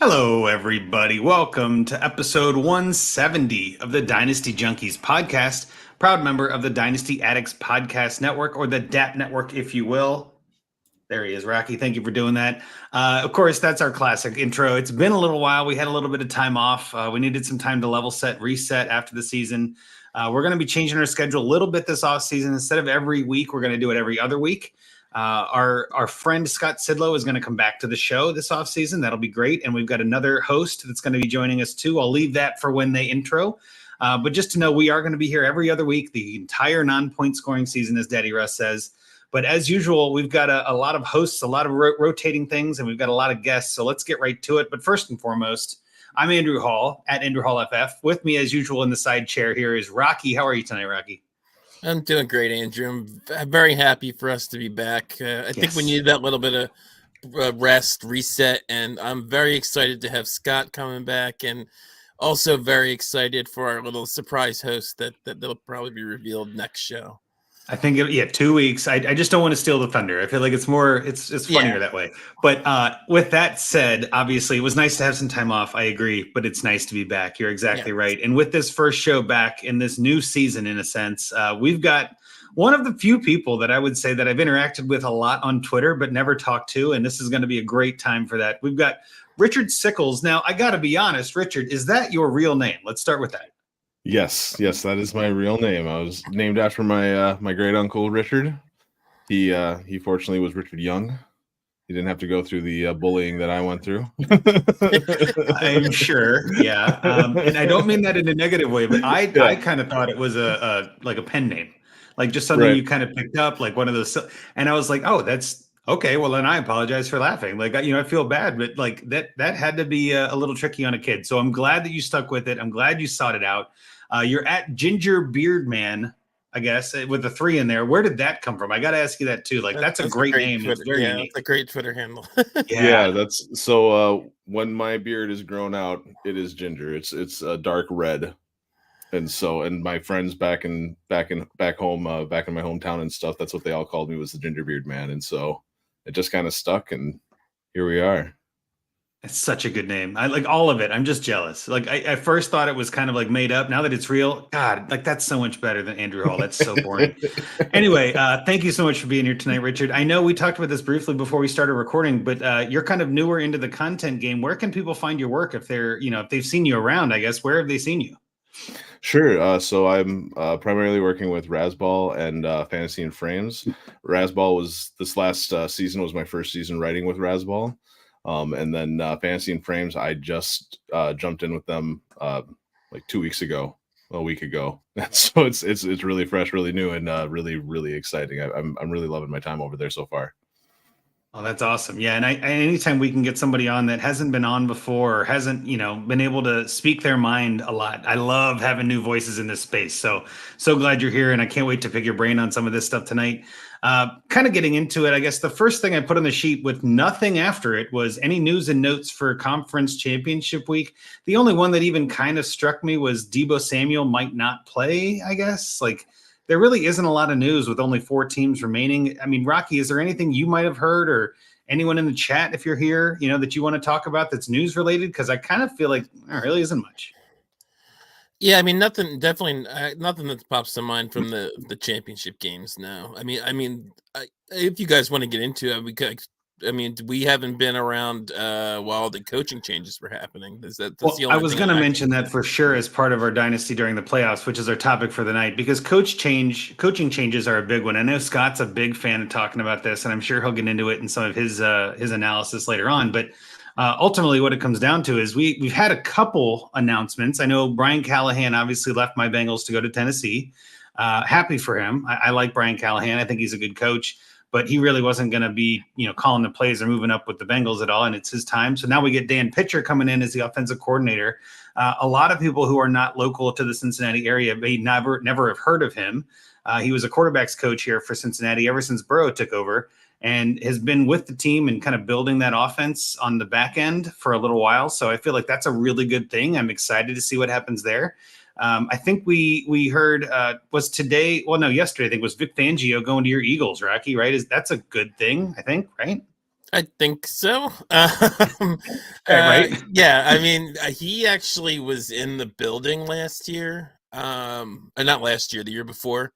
Hello, everybody. Welcome to episode 170 of the Dynasty Junkies podcast, proud member of the Dynasty Addicts Podcast Network, or the DAP Network, if you will. There he is, Rocky. Thank you for doing that. Of course, that's our classic intro. It's been a little while. We had a little bit of time off. We needed some time to level set, reset after the season. We're going to be changing our schedule a little bit this off season. Instead of every week, we're going to do it every other week. Our friend Scott Sidlow is going to come back to the show this offseason. That'll be great. And we've got another host that's going to be joining us too. I'll leave that for when they intro. But just to know, we are going to be here every other week, the entire non-point scoring season, as Daddy Russ says. But as usual, we've got a lot of hosts, a lot of rotating things, and we've got a lot of guests. So let's get right to it. But first and foremost, I'm Andrew Hall at Andrew Hall FF. With me, as usual, in the side chair here is Rocky. How are you tonight, Rocky? I'm doing great, Andrew. I'm very happy for us to be back. I think we needed that little bit of rest, reset, and I'm very excited to have Scott coming back, and also very excited for our little surprise host that'll probably be revealed next show. I think, 2 weeks. I just don't want to steal the thunder. I feel like it's funnier that way. But with that said, obviously, it was nice to have some time off. I agree, but it's nice to be back. You're exactly right. And with this first show back in this new season, in a sense, we've got one of the few people that I would say that I've interacted with a lot on Twitter, but never talked to. And this is going to be a great time for that. We've got Richard Sickles. Now, I got to be honest, Richard, is that your real name? Let's start with that. Yes, that is my real name. I was named after my my great uncle Richard. He fortunately was Richard Young. He didn't have to go through the bullying that I went through. I'm sure, yeah. And I don't mean that in a negative way, but I kind of thought it was a pen name, like just something you kind of picked up, like one of those. And I was like, oh, that's okay. Well, then I apologize for laughing. Like, I feel bad, but like that had to be a little tricky on a kid. So I'm glad that you stuck with it. I'm glad you sought it out. You're at Ginger Beard Man, I guess, with the 3 in there. Where did that come from? I got to ask you that too. Like, that's a great name. It's very unique. It's a great Twitter handle. Yeah, that's so. When my beard is grown out, it is ginger. It's a dark red, and my friends back home, back in my hometown and stuff, that's what they all called me, was the Ginger Beard Man, and so it just kind of stuck, and here we are. It's such a good name. I like all of it. I'm just jealous. Like I first thought it was kind of like made up. Now that it's real, God, like that's so much better than Andrew Hall. That's so boring. Anyway, thank you so much for being here tonight, Richard. I know we talked about this briefly before we started recording, but you're kind of newer into the content game. Where can people find your work if they're, if they've seen you around, I guess? Where have they seen you? Sure. So I'm primarily working with Razzball and Fantasy and Frames. Razzball was this last season was my first season writing with Razzball. And then Fantasy and Frames, I just jumped in with them like a week ago. So it's really fresh, really new, and really, really exciting. I'm really loving my time over there so far. Oh, that's awesome. Yeah. And anytime we can get somebody on that hasn't been on before or hasn't, been able to speak their mind a lot. I love having new voices in this space. So glad you're here. And I can't wait to pick your brain on some of this stuff tonight. Kind of getting into it, I guess the first thing I put on the sheet with nothing after it was any news and notes for conference championship week. The only one that even kind of struck me was Deebo Samuel might not play, I guess. Like, there really isn't a lot of news with only 4 teams remaining. I mean, Rocky, is there anything you might have heard, or anyone in the chat, if you're here, that you want to talk about that's news related? Because I kind of feel like there really isn't much. Yeah, I mean, nothing that pops to mind from the championship games. No, I mean, if you guys want to get into it, we haven't been around while the coaching changes were happening. I was going to mention that for sure as part of our dynasty during the playoffs, which is our topic for the night, because coaching changes are a big one. I know Scott's a big fan of talking about this, and I'm sure he'll get into it in some of his analysis later on. But ultimately, what it comes down to is we've had a couple announcements. I know Brian Callahan obviously left my Bengals to go to Tennessee. Happy for him. I like Brian Callahan. I think he's a good coach. But he really wasn't going to be, calling the plays or moving up with the Bengals at all, and it's his time. So now we get Dan Pitcher coming in as the offensive coordinator. A lot of people who are not local to the Cincinnati area may never have heard of him. He was a quarterbacks coach here for Cincinnati ever since Burrow took over, and has been with the team and kind of building that offense on the back end for a little while. So I feel like that's a really good thing. I'm excited to see what happens there. I think we heard was today. Well, no, yesterday I think was Vic Fangio going to your Eagles, Rocky. Right? That's a good thing, I think, right? I think so. Right? Yeah, I mean, he actually was in the building last year. Not last year, the year before.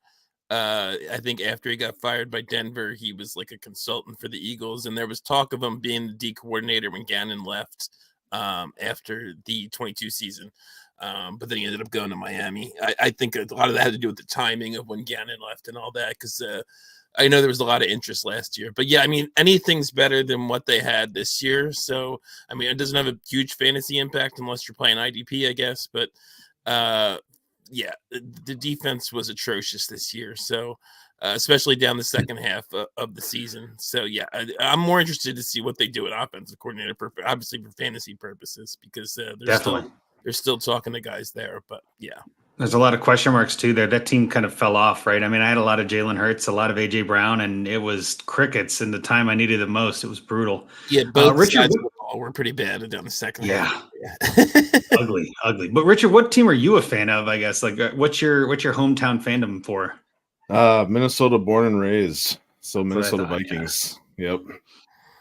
I think after he got fired by Denver, he was like a consultant for the Eagles, and there was talk of him being the D coordinator when Gannon left after the 22 season. But then he ended up going to Miami. I think a lot of that had to do with the timing of when Gannon left and all that, because I know there was a lot of interest last year. But yeah, I mean, anything's better than what they had this year. So, I mean, it doesn't have a huge fantasy impact unless you're playing IDP, I guess. But yeah, the defense was atrocious this year. So, especially down the second half of the season. So, yeah, I'm more interested to see what they do at offensive coordinator, obviously for fantasy purposes, because they're still talking to guys there. But yeah. There's a lot of question marks too there. That team kind of fell off, right? I mean, I had a lot of Jalen Hurts, a lot of AJ Brown, and it was crickets in the time I needed it most. It was brutal. Yeah, both sides of the ball were pretty bad down the second half. Yeah. ugly. But Richard, what team are you a fan of? I guess what's your hometown fandom for? Minnesota born and raised. So Minnesota Vikings. Yeah.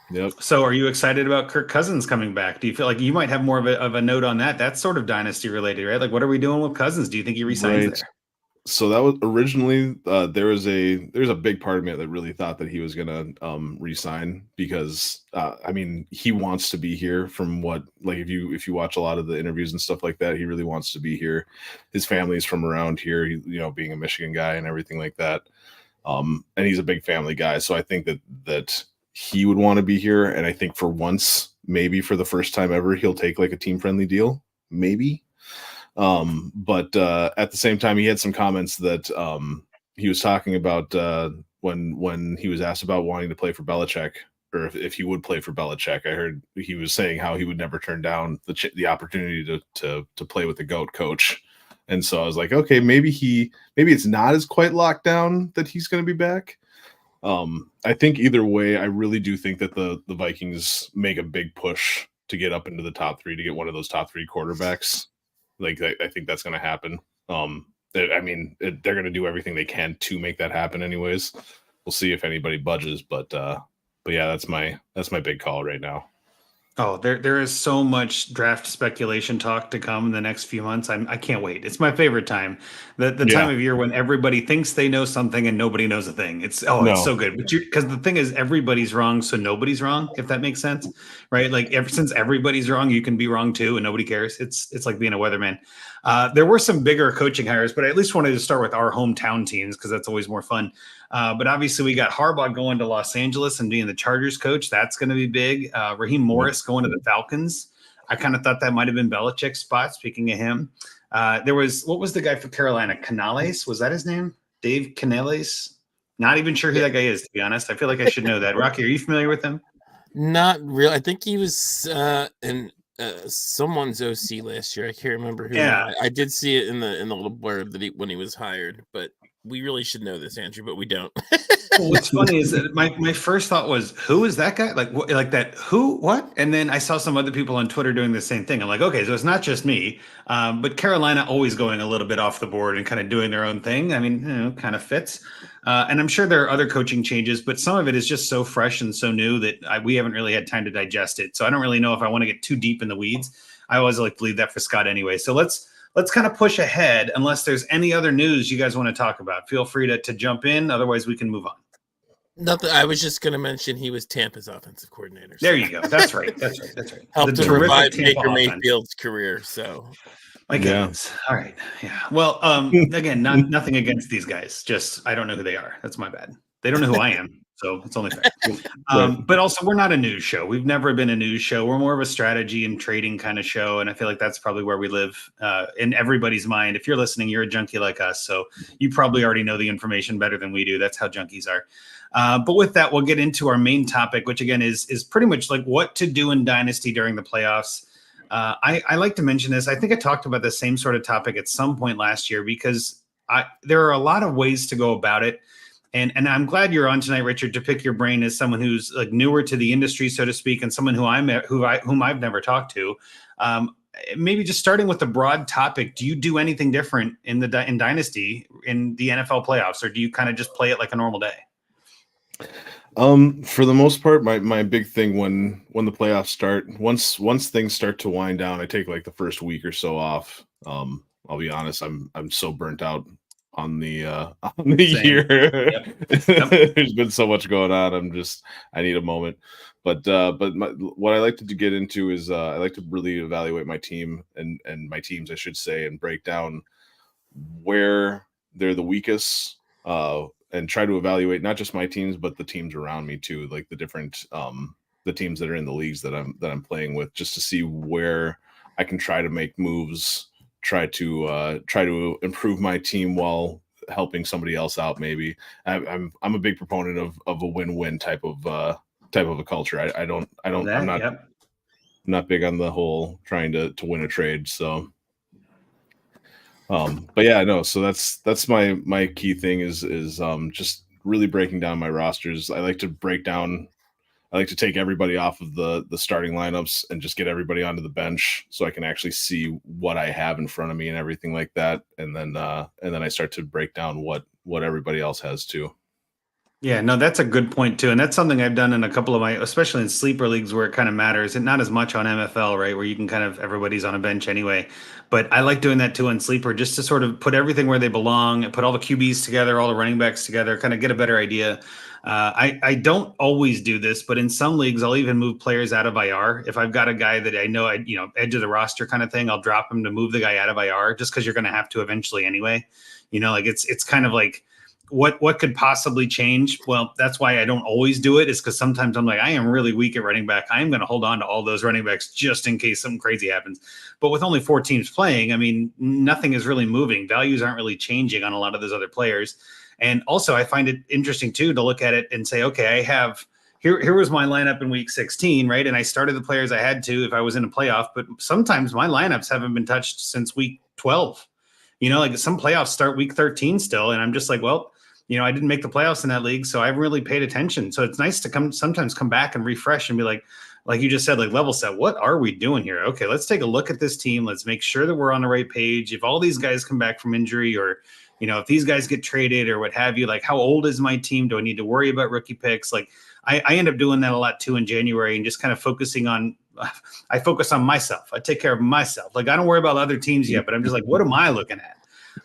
Yep. So are you excited about Kirk Cousins coming back? Do you feel like you might have more of a note on that? That's sort of dynasty related, right? Like, what are we doing with Cousins? Do you think he resigns there? So that was originally there's a big part of me that really thought that he was gonna resign because I mean he wants to be here. From what, like, if you watch a lot of the interviews and stuff like that, he really wants to be here. His family's from around here, being a Michigan guy and everything like that. And he's a big family guy, so I think that he would want to be here. And I think for once, maybe for the first time ever, he'll take like a team-friendly deal, maybe. But at the same time, he had some comments that he was talking about when he was asked about wanting to play for Belichick, or if he would play for Belichick. I heard he was saying how he would never turn down the opportunity to play with the GOAT coach. And so I was like, okay, maybe it's not as quite locked down that he's going to be back. I think either way, I really do think that the Vikings make a big push to get up into the top three, to get one of those top three quarterbacks. Like, I think that's going to happen. I mean, they're going to do everything they can to make that happen anyways. We'll see if anybody budges, but yeah, that's my big call right now. Oh, there is so much draft speculation talk to come in the next few months. I can't wait. It's my favorite time. The time of year when everybody thinks they know something and nobody knows a thing. It's so good. But because the thing is, everybody's wrong, so nobody's wrong, if that makes sense, right? Like, since everybody's wrong, you can be wrong too, and nobody cares. It's like being a weatherman. There were some bigger coaching hires, but I at least wanted to start with our hometown teams because that's always more fun. But obviously, we got Harbaugh going to Los Angeles and being the Chargers coach. That's going to be big. Raheem Morris going to the Falcons. I kind of thought that might have been Belichick's spot. Speaking of him, what was the guy for Carolina? Canales? Was that his name? Dave Canales? Not even sure who that guy is, to be honest. I feel like I should know that. Rocky, are you familiar with him? Not really. I think he was in someone's OC last year. I can't remember who. Yeah, I did see it in the little blurb that when he was hired, but we really should know this, Andrew, but we don't. Well, what's funny is that my first thought was, who is that guy? Like that, who, what? And then I saw some other people on Twitter doing the same thing. I'm like, okay, so it's not just me. But Carolina always going a little bit off the board and kind of doing their own thing. I mean, kind of fits. And I'm sure there are other coaching changes, but some of it is just so fresh and so new that we haven't really had time to digest it. So I don't really know if I want to get too deep in the weeds. I always like to leave that for Scott anyway. So let's kind of push ahead unless there's any other news you guys want to talk about. Feel free to jump in. Otherwise, we can move on. Nothing. I was just going to mention he was Tampa's offensive coordinator. So. There you go. That's right. Helped to revive Baker Mayfield's career. So, my goodness. Yeah. All right. Yeah. Well, again, nothing against these guys. Just I don't know who they are. That's my bad. They don't know who I am. So it's only fair. But also, we're not a news show. We've never been a news show. We're more of a strategy and trading kind of show. And I feel like that's probably where we live in everybody's mind. If you're listening, you're a junkie like us. So you probably already know the information better than we do. That's how junkies are. But with that, we'll get into our main topic, which again is pretty much like what to do in Dynasty during the playoffs. I like to mention this. I think I talked about the same sort of topic at some point last year because there are a lot of ways to go about it. And I'm glad you're on tonight, Richard, to pick your brain as someone who's like newer to the industry, so to speak, and someone whom I've never talked to. Maybe just starting with the broad topic, do you do anything different in Dynasty in the NFL playoffs, or do you kind of just play it like a normal day? For the most part, my big thing when the playoffs start, once things start to wind down, I take like the first week or so off. I'll be honest, I'm so burnt out on the on the Same. year. Yep. There's been so much going on. I need a moment. But what I like to get into is I like to really evaluate my team and my teams, I should say, and break down where they're the weakest, and try to evaluate not just my teams but the teams around me too, like the different the teams that are in the leagues that I'm playing with, just to see where I can try to make moves, try to improve my team while helping somebody else out. Maybe I'm a big proponent of a win-win type of a culture. I'm That, not yep. not big on the whole trying to win a trade. So but yeah, no, so that's my key thing is just really breaking down my rosters. I like to take everybody off of the starting lineups and just get everybody onto the bench so I can actually see what I have in front of me and everything like that. And then I start to break down what everybody else has too. Yeah, no, that's a good point too. And that's something I've done in a couple of my, especially in sleeper leagues where it kind of matters. And not as much on MFL, right? Where you can kind of, everybody's on a bench anyway. But I like doing that too in sleeper, just to sort of put everything where they belong and put all the QBs together, all the running backs together, kind of get a better idea. I don't always do this, but in some leagues, I'll even move players out of IR. If I've got a guy that I know, edge of the roster kind of thing, I'll drop him to move the guy out of IR just because you're going to have to eventually anyway. Like it's kind of like, what could possibly change? Well, that's why I don't always do it, is because sometimes I'm like, I am really weak at running back. I am going to hold on to all those running backs just in case something crazy happens. But with only 4 teams playing, I mean, nothing is really moving. Values aren't really changing on a lot of those other players. And also I find it interesting too to look at it and say, okay, I have here was my lineup in week 16, right? And I started the players I had to if I was in a playoff, but sometimes my lineups haven't been touched since week 12. Like some playoffs start week 13 still. And I'm just like, well, I didn't make the playoffs in that league, so I haven't really paid attention. So it's nice to sometimes come back and refresh and be like you just said, like level set. What are we doing here? Okay, let's take a look at this team. Let's make sure that we're on the right page. If all these guys come back from injury, or if these guys get traded or what have you, like how old is my team? Do I need to worry about rookie picks? Like I end up doing that a lot too in January, and just kind of focusing on. I focus on myself. I take care of myself. Like I don't worry about other teams yet, but I'm just like, what am I looking at?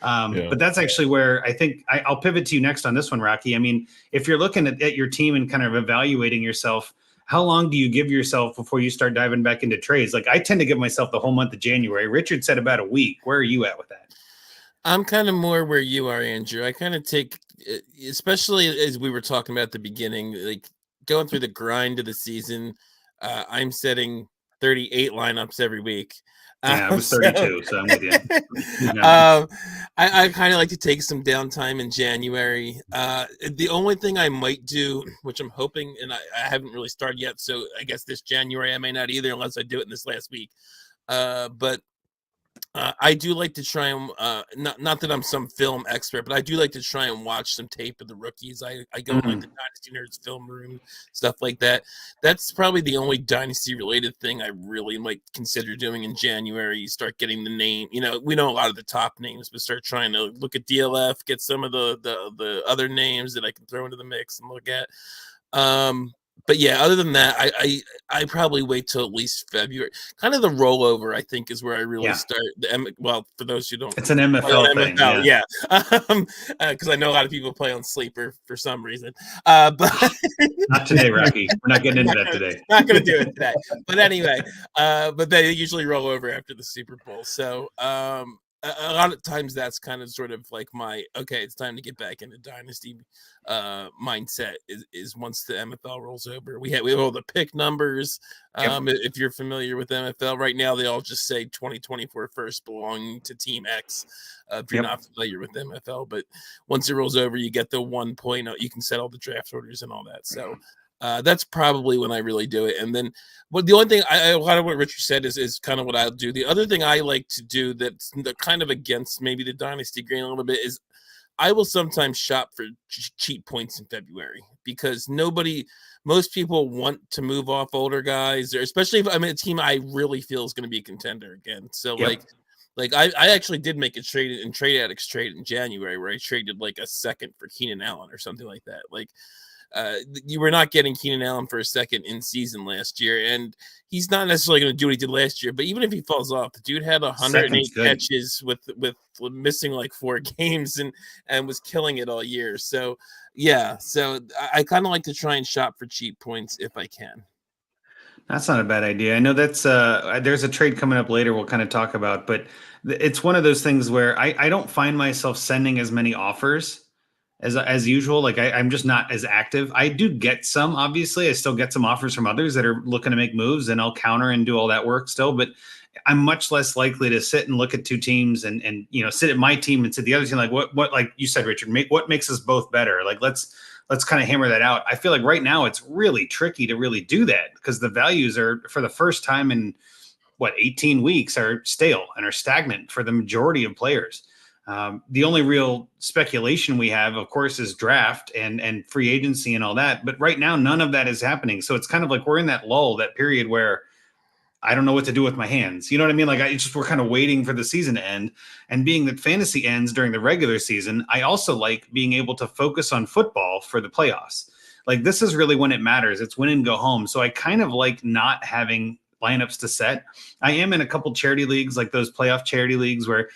But that's actually where I think I'll pivot to you next on this one, Rocky. I mean, if you're looking at your team and kind of evaluating yourself, how long do you give yourself before you start diving back into trades? Like I tend to give myself the whole month of January. Richard said about a week. Where are you at with that? I'm kind of more where you are, Andrew. I kind of take, especially as we were talking about at the beginning, like going through the grind of the season. I'm setting 38 lineups every week. Yeah, I was 32, so I'm with you. I kind of like to take some downtime in January. The only thing I might do, which I'm hoping, and I haven't really started yet, so I guess this January I may not either unless I do it in this last week. But I do like to try and not that I'm some film expert, but I do like to try and watch some tape of the rookies. I go in like the Dynasty Nerds film room, stuff like that. That's probably the only Dynasty related thing I really might consider doing in January. You start getting the name, we know a lot of the top names, but start trying to look at DLF, get some of the other names that I can throw into the mix and look at. But yeah, other than that, I probably wait till at least February. Kind of the rollover, I think, is where I really start. Well, for those who don't, it's an MFL thing, yeah. Because I know a lot of people play on sleeper for some reason. But not today, Rocky. We're not getting into that today. Not going to do it today. But anyway, but they usually roll over after the Super Bowl. So a lot of times that's kind of sort of like okay, it's time to get back into Dynasty mindset is once the MFL rolls over. We have all the pick numbers. If you're familiar with MFL right now, they all just say 2024 first belonging to Team X. If you're not familiar with MFL, but once it rolls over, you get the 1.0. You can set all the draft orders and all that. So that's probably when I really do it. And then, the only thing a lot of what Richard said is kind of what I'll do. The other thing I like to do that's kind of against maybe the Dynasty grain a little bit is I will sometimes shop for cheap points in February because most people want to move off older guys, or especially if I'm in a team I really feel is going to be a contender again. So like I actually did make a trade in Trade Addicts trade in January where I traded like a second for Keenan Allen or something like that. Like you were not getting Keenan Allen for a second in season last year, and he's not necessarily going to do what he did last year. But even if he falls off, the dude had 108 catches with missing like 4 games and was killing it all year. So yeah, so I kind of like to try and shop for cheap points if I can. That's not a bad idea. I know that's there's a trade coming up later we'll kind of talk about, but it's one of those things where I don't find myself sending as many offers as usual. Like I'm just not as active. I do get some, obviously. I still get some offers from others that are looking to make moves, and I'll counter and do all that work still, but I'm much less likely to sit and look at 2 teams and sit at my team and sit the other team, like what like you said, Richard, what makes us both better? Like let's kind of hammer that out. I feel like right now it's really tricky to really do that because the values are, for the first time in 18 weeks, are stale and are stagnant for the majority of players. The only real speculation we have, of course, is draft and free agency and all that. But right now, none of that is happening. So it's kind of like we're in that lull, that period where I don't know what to do with my hands. You know what I mean? Like we're kind of waiting for the season to end. And being that fantasy ends during the regular season, I also like being able to focus on football for the playoffs. Like this is really when it matters. It's win and go home. So I kind of like not having lineups to set. I am in a couple charity leagues, like those playoff charity leagues where,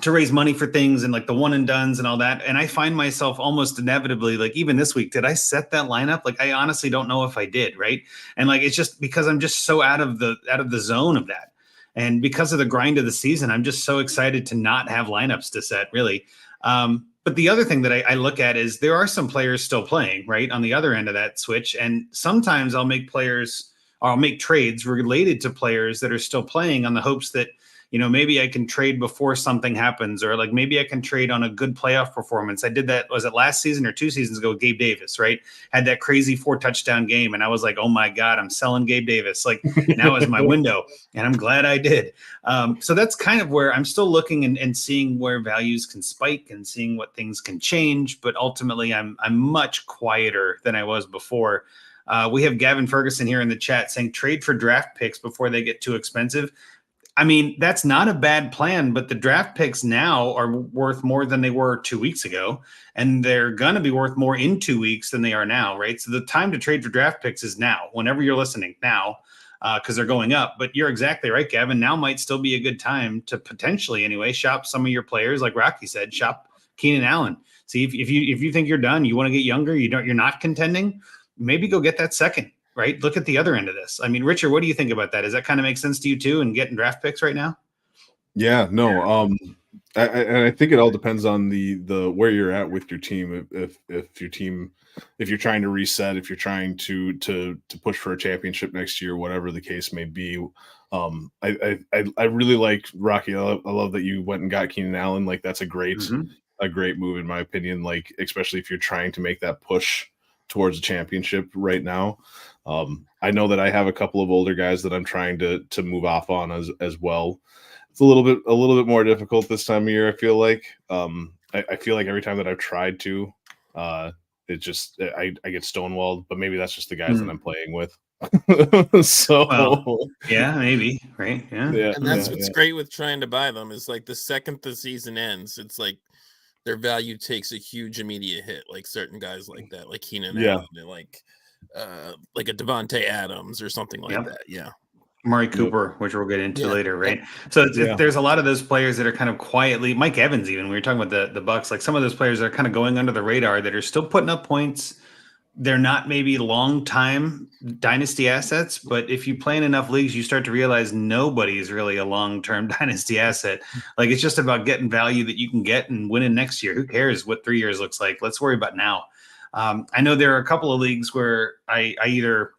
to raise money for things and like the one and dones and all that. And I find myself almost inevitably, like even this week, did I set that lineup? Like, I honestly don't know if I did. Right. And like, it's just because I'm just so out of the zone of that. And because of the grind of the season, I'm just so excited to not have lineups to set, really. But the other thing that I look at is there are some players still playing right on the other end of that switch. And sometimes I'll make trades related to players that are still playing on the hopes that, maybe I can trade before something happens, or like maybe I can trade on a good playoff performance. I did that, was it last season or 2 seasons ago? Gabe Davis, right? Had that crazy 4 touchdown game. And I was like, oh my God, I'm selling Gabe Davis. Like now is my window. And I'm glad I did. So that's kind of where I'm still looking and seeing where values can spike and seeing what things can change. But ultimately I'm much quieter than I was before. We have Gavin Ferguson here in the chat saying trade for draft picks before they get too expensive. I mean, that's not a bad plan, but the draft picks now are worth more than they were 2 weeks ago, and they're going to be worth more in 2 weeks than they are now, right? So the time to trade for draft picks is now, whenever you're listening now, because they're going up. But you're exactly right, Gavin. Now might still be a good time to potentially, anyway, shop some of your players, like Rocky said, shop Keenan Allen. See, if you think you're done, you want to get younger, you're not contending, maybe go get that second. Right? Look at the other end of this. I mean, Richard, what do you think about that? Does that kind of make sense to you too, and getting draft picks right now? Yeah, no. I think it all depends on the where you're at with your team. If your team, if you're trying to reset, if you're trying to push for a championship next year, whatever the case may be. I really like Rocky. I love that you went and got Keenan Allen. Like that's a great move in my opinion. Like especially if you're trying to make that push towards a championship right now. I know that I have a couple of older guys that I'm trying to move off on as well. It's a little bit more difficult this time of year. I feel like I feel like every time that I've tried to, it just I get stonewalled. But maybe that's just the guys that I'm playing with. Yeah, maybe, right? Yeah, and that's what's great with trying to buy them is like the second the season ends, it's like their value takes a huge immediate hit. Like certain guys like that, like Keenan Allen, and like a Devontae Adams or something like that. Yeah. Amari Cooper, which we'll get into later, right? So there's a lot of those players that are kind of quietly, Mike Evans, even we were talking about the Bucks, like some of those players that are kind of going under the radar that are still putting up points. They're not maybe long time dynasty assets, but if you play in enough leagues, you start to realize nobody's really a long-term dynasty asset. Like it's just about getting value that you can get and winning next year. Who cares what 3 years looks like? Let's worry about now. I know there are a couple of leagues where I either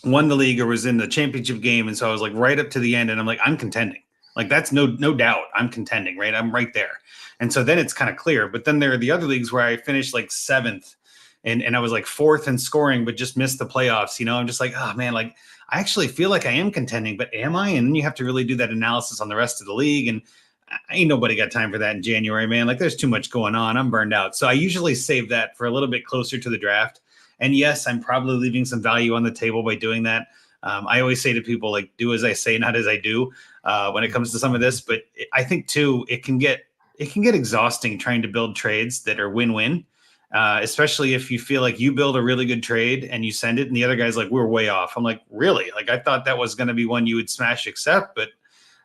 won the league or was in the championship game. And so I was like right up to the end and I'm like, I'm contending. Like that's no doubt I'm contending, right? I'm right there. And so then it's kind of clear. But then there are the other leagues where I finished like 7th and I was like 4th in scoring, but just missed the playoffs. I'm just like, oh man, like I actually feel like I am contending, but am I? And then you have to really do that analysis on the rest of the league. And ain't nobody got time for that in January, man. Like there's too much going on. I'm burned out. So I usually save that for a little bit closer to the draft. And yes, I'm probably leaving some value on the table by doing that. I always say to people, like, do as I say, not as I do when it comes to some of this. But I think, too, it can get exhausting trying to build trades that are win-win. especially if you feel like you build a really good trade and you send it and the other guy's like, we're way off. I'm like, really? Like, I thought that was going to be one you would smash accept, but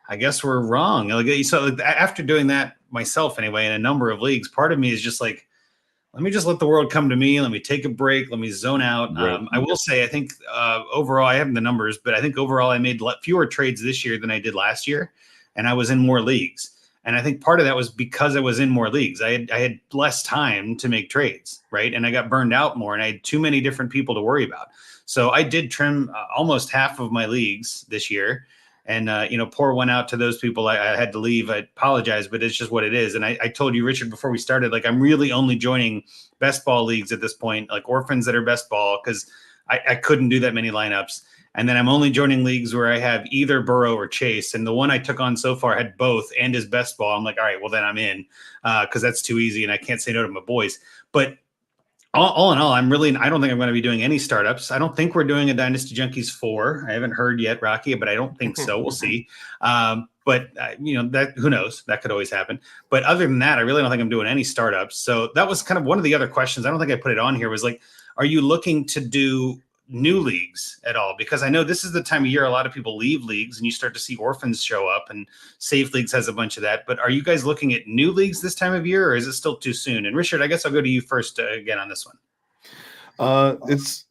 I guess we're wrong. Like, so after doing that myself anyway, in a number of leagues, part of me is just like, let me just let the world come to me. Let me take a break. Let me zone out. Right. I will say, I think overall, I haven't the numbers, but I think overall I made fewer trades this year than I did last year, and I was in more leagues. And I think part of that was because I was in more leagues. I had less time to make trades, right? And I got burned out more, and I had too many different people to worry about. So I did trim almost half of my leagues this year. And, pour one out to those people. I had to leave. I apologize, but it's just what it is. And I told you, Richard, before we started, like, I'm really only joining best ball leagues at this point, like orphans that are best ball, because I couldn't do that many lineups. And then I'm only joining leagues where I have either Burrow or Chase. And the one I took on so far had both and is best ball. I'm like, all right, well, then I'm in because that's too easy. And I can't say no to my boys. But all in all, I don't think I'm going to be doing any startups. I don't think we're doing a Dynasty Junkies 4. I haven't heard yet, Rocky, but I don't think so. We'll see. But that, who knows? That could always happen. But other than that, I really don't think I'm doing any startups. So that was kind of one of the other questions. I don't think I put it on here, was like, are you looking to do new leagues at all? Because I know this is the time of year a lot of people leave leagues and you start to see orphans show up, and Safe Leagues has a bunch of that. But are you guys looking at new leagues this time of year, or is it still too soon? And Richard, I guess I'll go to you first again on this one. It's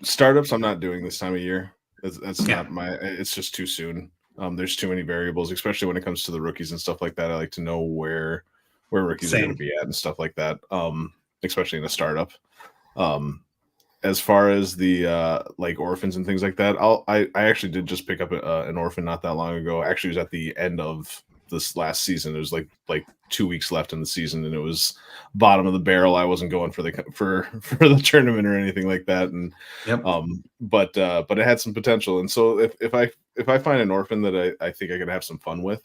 startups I'm not doing this time of year. That's not it's just too soon. There's too many variables, especially when it comes to the rookies and stuff like that. I like to know where rookies are going to be at and stuff like that, especially in a startup. As far as the like orphans and things like that, I actually did just pick up an orphan not that long ago. Actually, it was at the end of this last season. It was like 2 weeks left in the season, and it was bottom of the barrel. I wasn't going for the tournament or anything like that, and but it had some potential. And so if I find an orphan that I think I could have some fun with,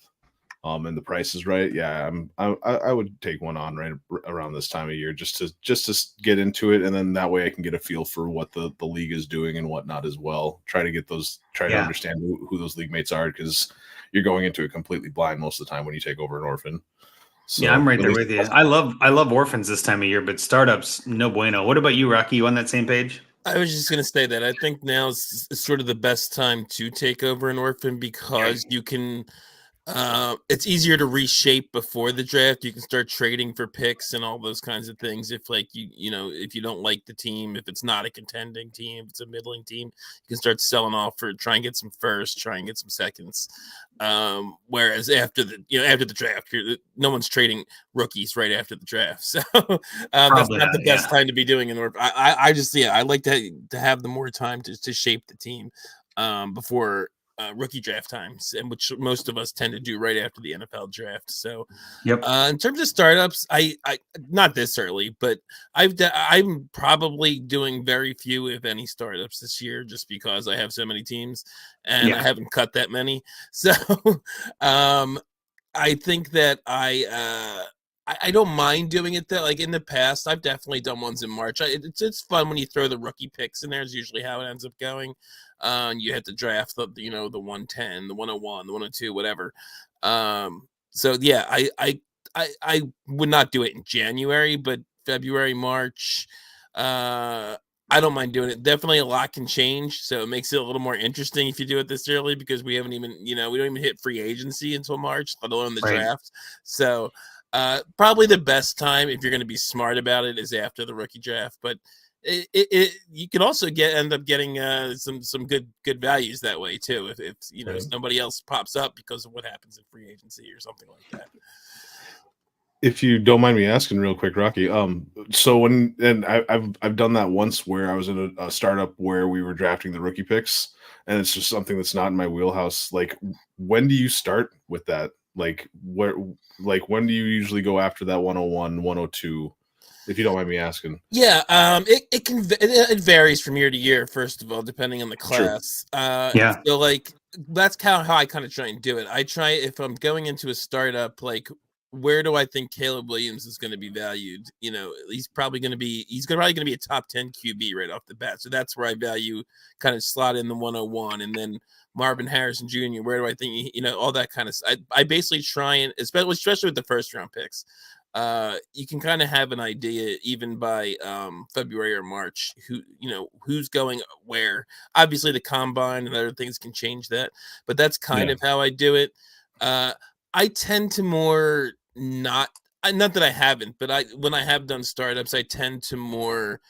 and the price is right, I would take one on right around this time of year just to get into it, and then that way I can get a feel for what the league is doing and whatnot as well. Try to understand who those league mates are, because you're going into it completely blind most of the time when you take over an orphan. So, yeah, I'm right there with you. I love orphans this time of year, but startups, no bueno. What about you, Rocky? You on that same page? I was just going to say that I think now is sort of the best time to take over an orphan, because you can it's easier to reshape before the draft. You can start trading for picks and all those kinds of things. If if you don't like the team, if it's not a contending team, if it's a middling team, you can start selling off for try and get some first, try and get some seconds. Whereas after the draft, no one's trading rookies right after the draft. So that's not the best time to be doing an orphan. I like to have the more time to shape the team before rookie draft times, and which most of us tend to do right after the NFL draft. So, in terms of startups, I not this early, but I'm probably doing very few, if any, startups this year, just because I have so many teams and I haven't cut that many. So, I think that I don't mind doing it though. Like in the past, I've definitely done ones in March. It's fun when you throw the rookie picks in there. Is usually how it ends up going. And you have to draft the 110, the 101, the 102, whatever. So yeah, I would not do it in January, but February, March, I don't mind doing it. Definitely a lot can change, so it makes it a little more interesting if you do it this early, because we haven't even, we don't even hit free agency until March, let alone the draft. So probably the best time, if you're going to be smart about it, is after the rookie draft. But you can also end up getting some good values that way too, if somebody else pops up because of what happens in free agency or something like that. If you don't mind me asking real quick, Rocky, so I've done that once where I was in a startup where we were drafting the rookie picks, and it's just something that's not in my wheelhouse. Like, when do you start with that? Like, when do you usually go after that 101, 102? If you don't mind me asking. Yeah, it varies from year to year, first of all, depending on the class. So like that's how I kind of try and do it. I try, if I'm going into a startup, like, where do I think Caleb Williams is going to be valued? He's probably going to be a top 10 QB right off the bat. So that's where I value, kind of slot in the 101, and then Marvin Harrison Jr. Where do I think all that kind of I basically try and, especially with the first round picks, you can kind of have an idea even by February or March who's going where. Obviously, the combine and other things can change that, but that's kind of how I do it. I tend to more not that I haven't, but when I have done startups, I tend to more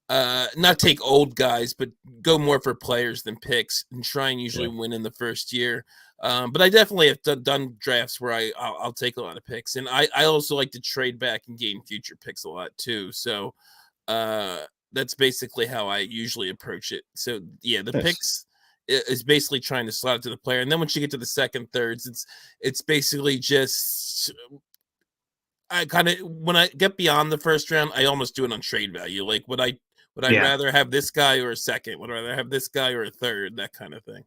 not take old guys, but go more for players than picks and try and usually win in the first year. But I definitely have done drafts where I'll take a lot of picks, and I also like to trade back and gain future picks a lot too. So that's basically how I usually approach it. So yeah, the picks is basically trying to slot it to the player, and then once you get to the second, thirds, it's basically just I kind of when I get beyond the first round, I almost do it on trade value. Like would I rather have this guy or a second? Would I rather have this guy or a third? That kind of thing.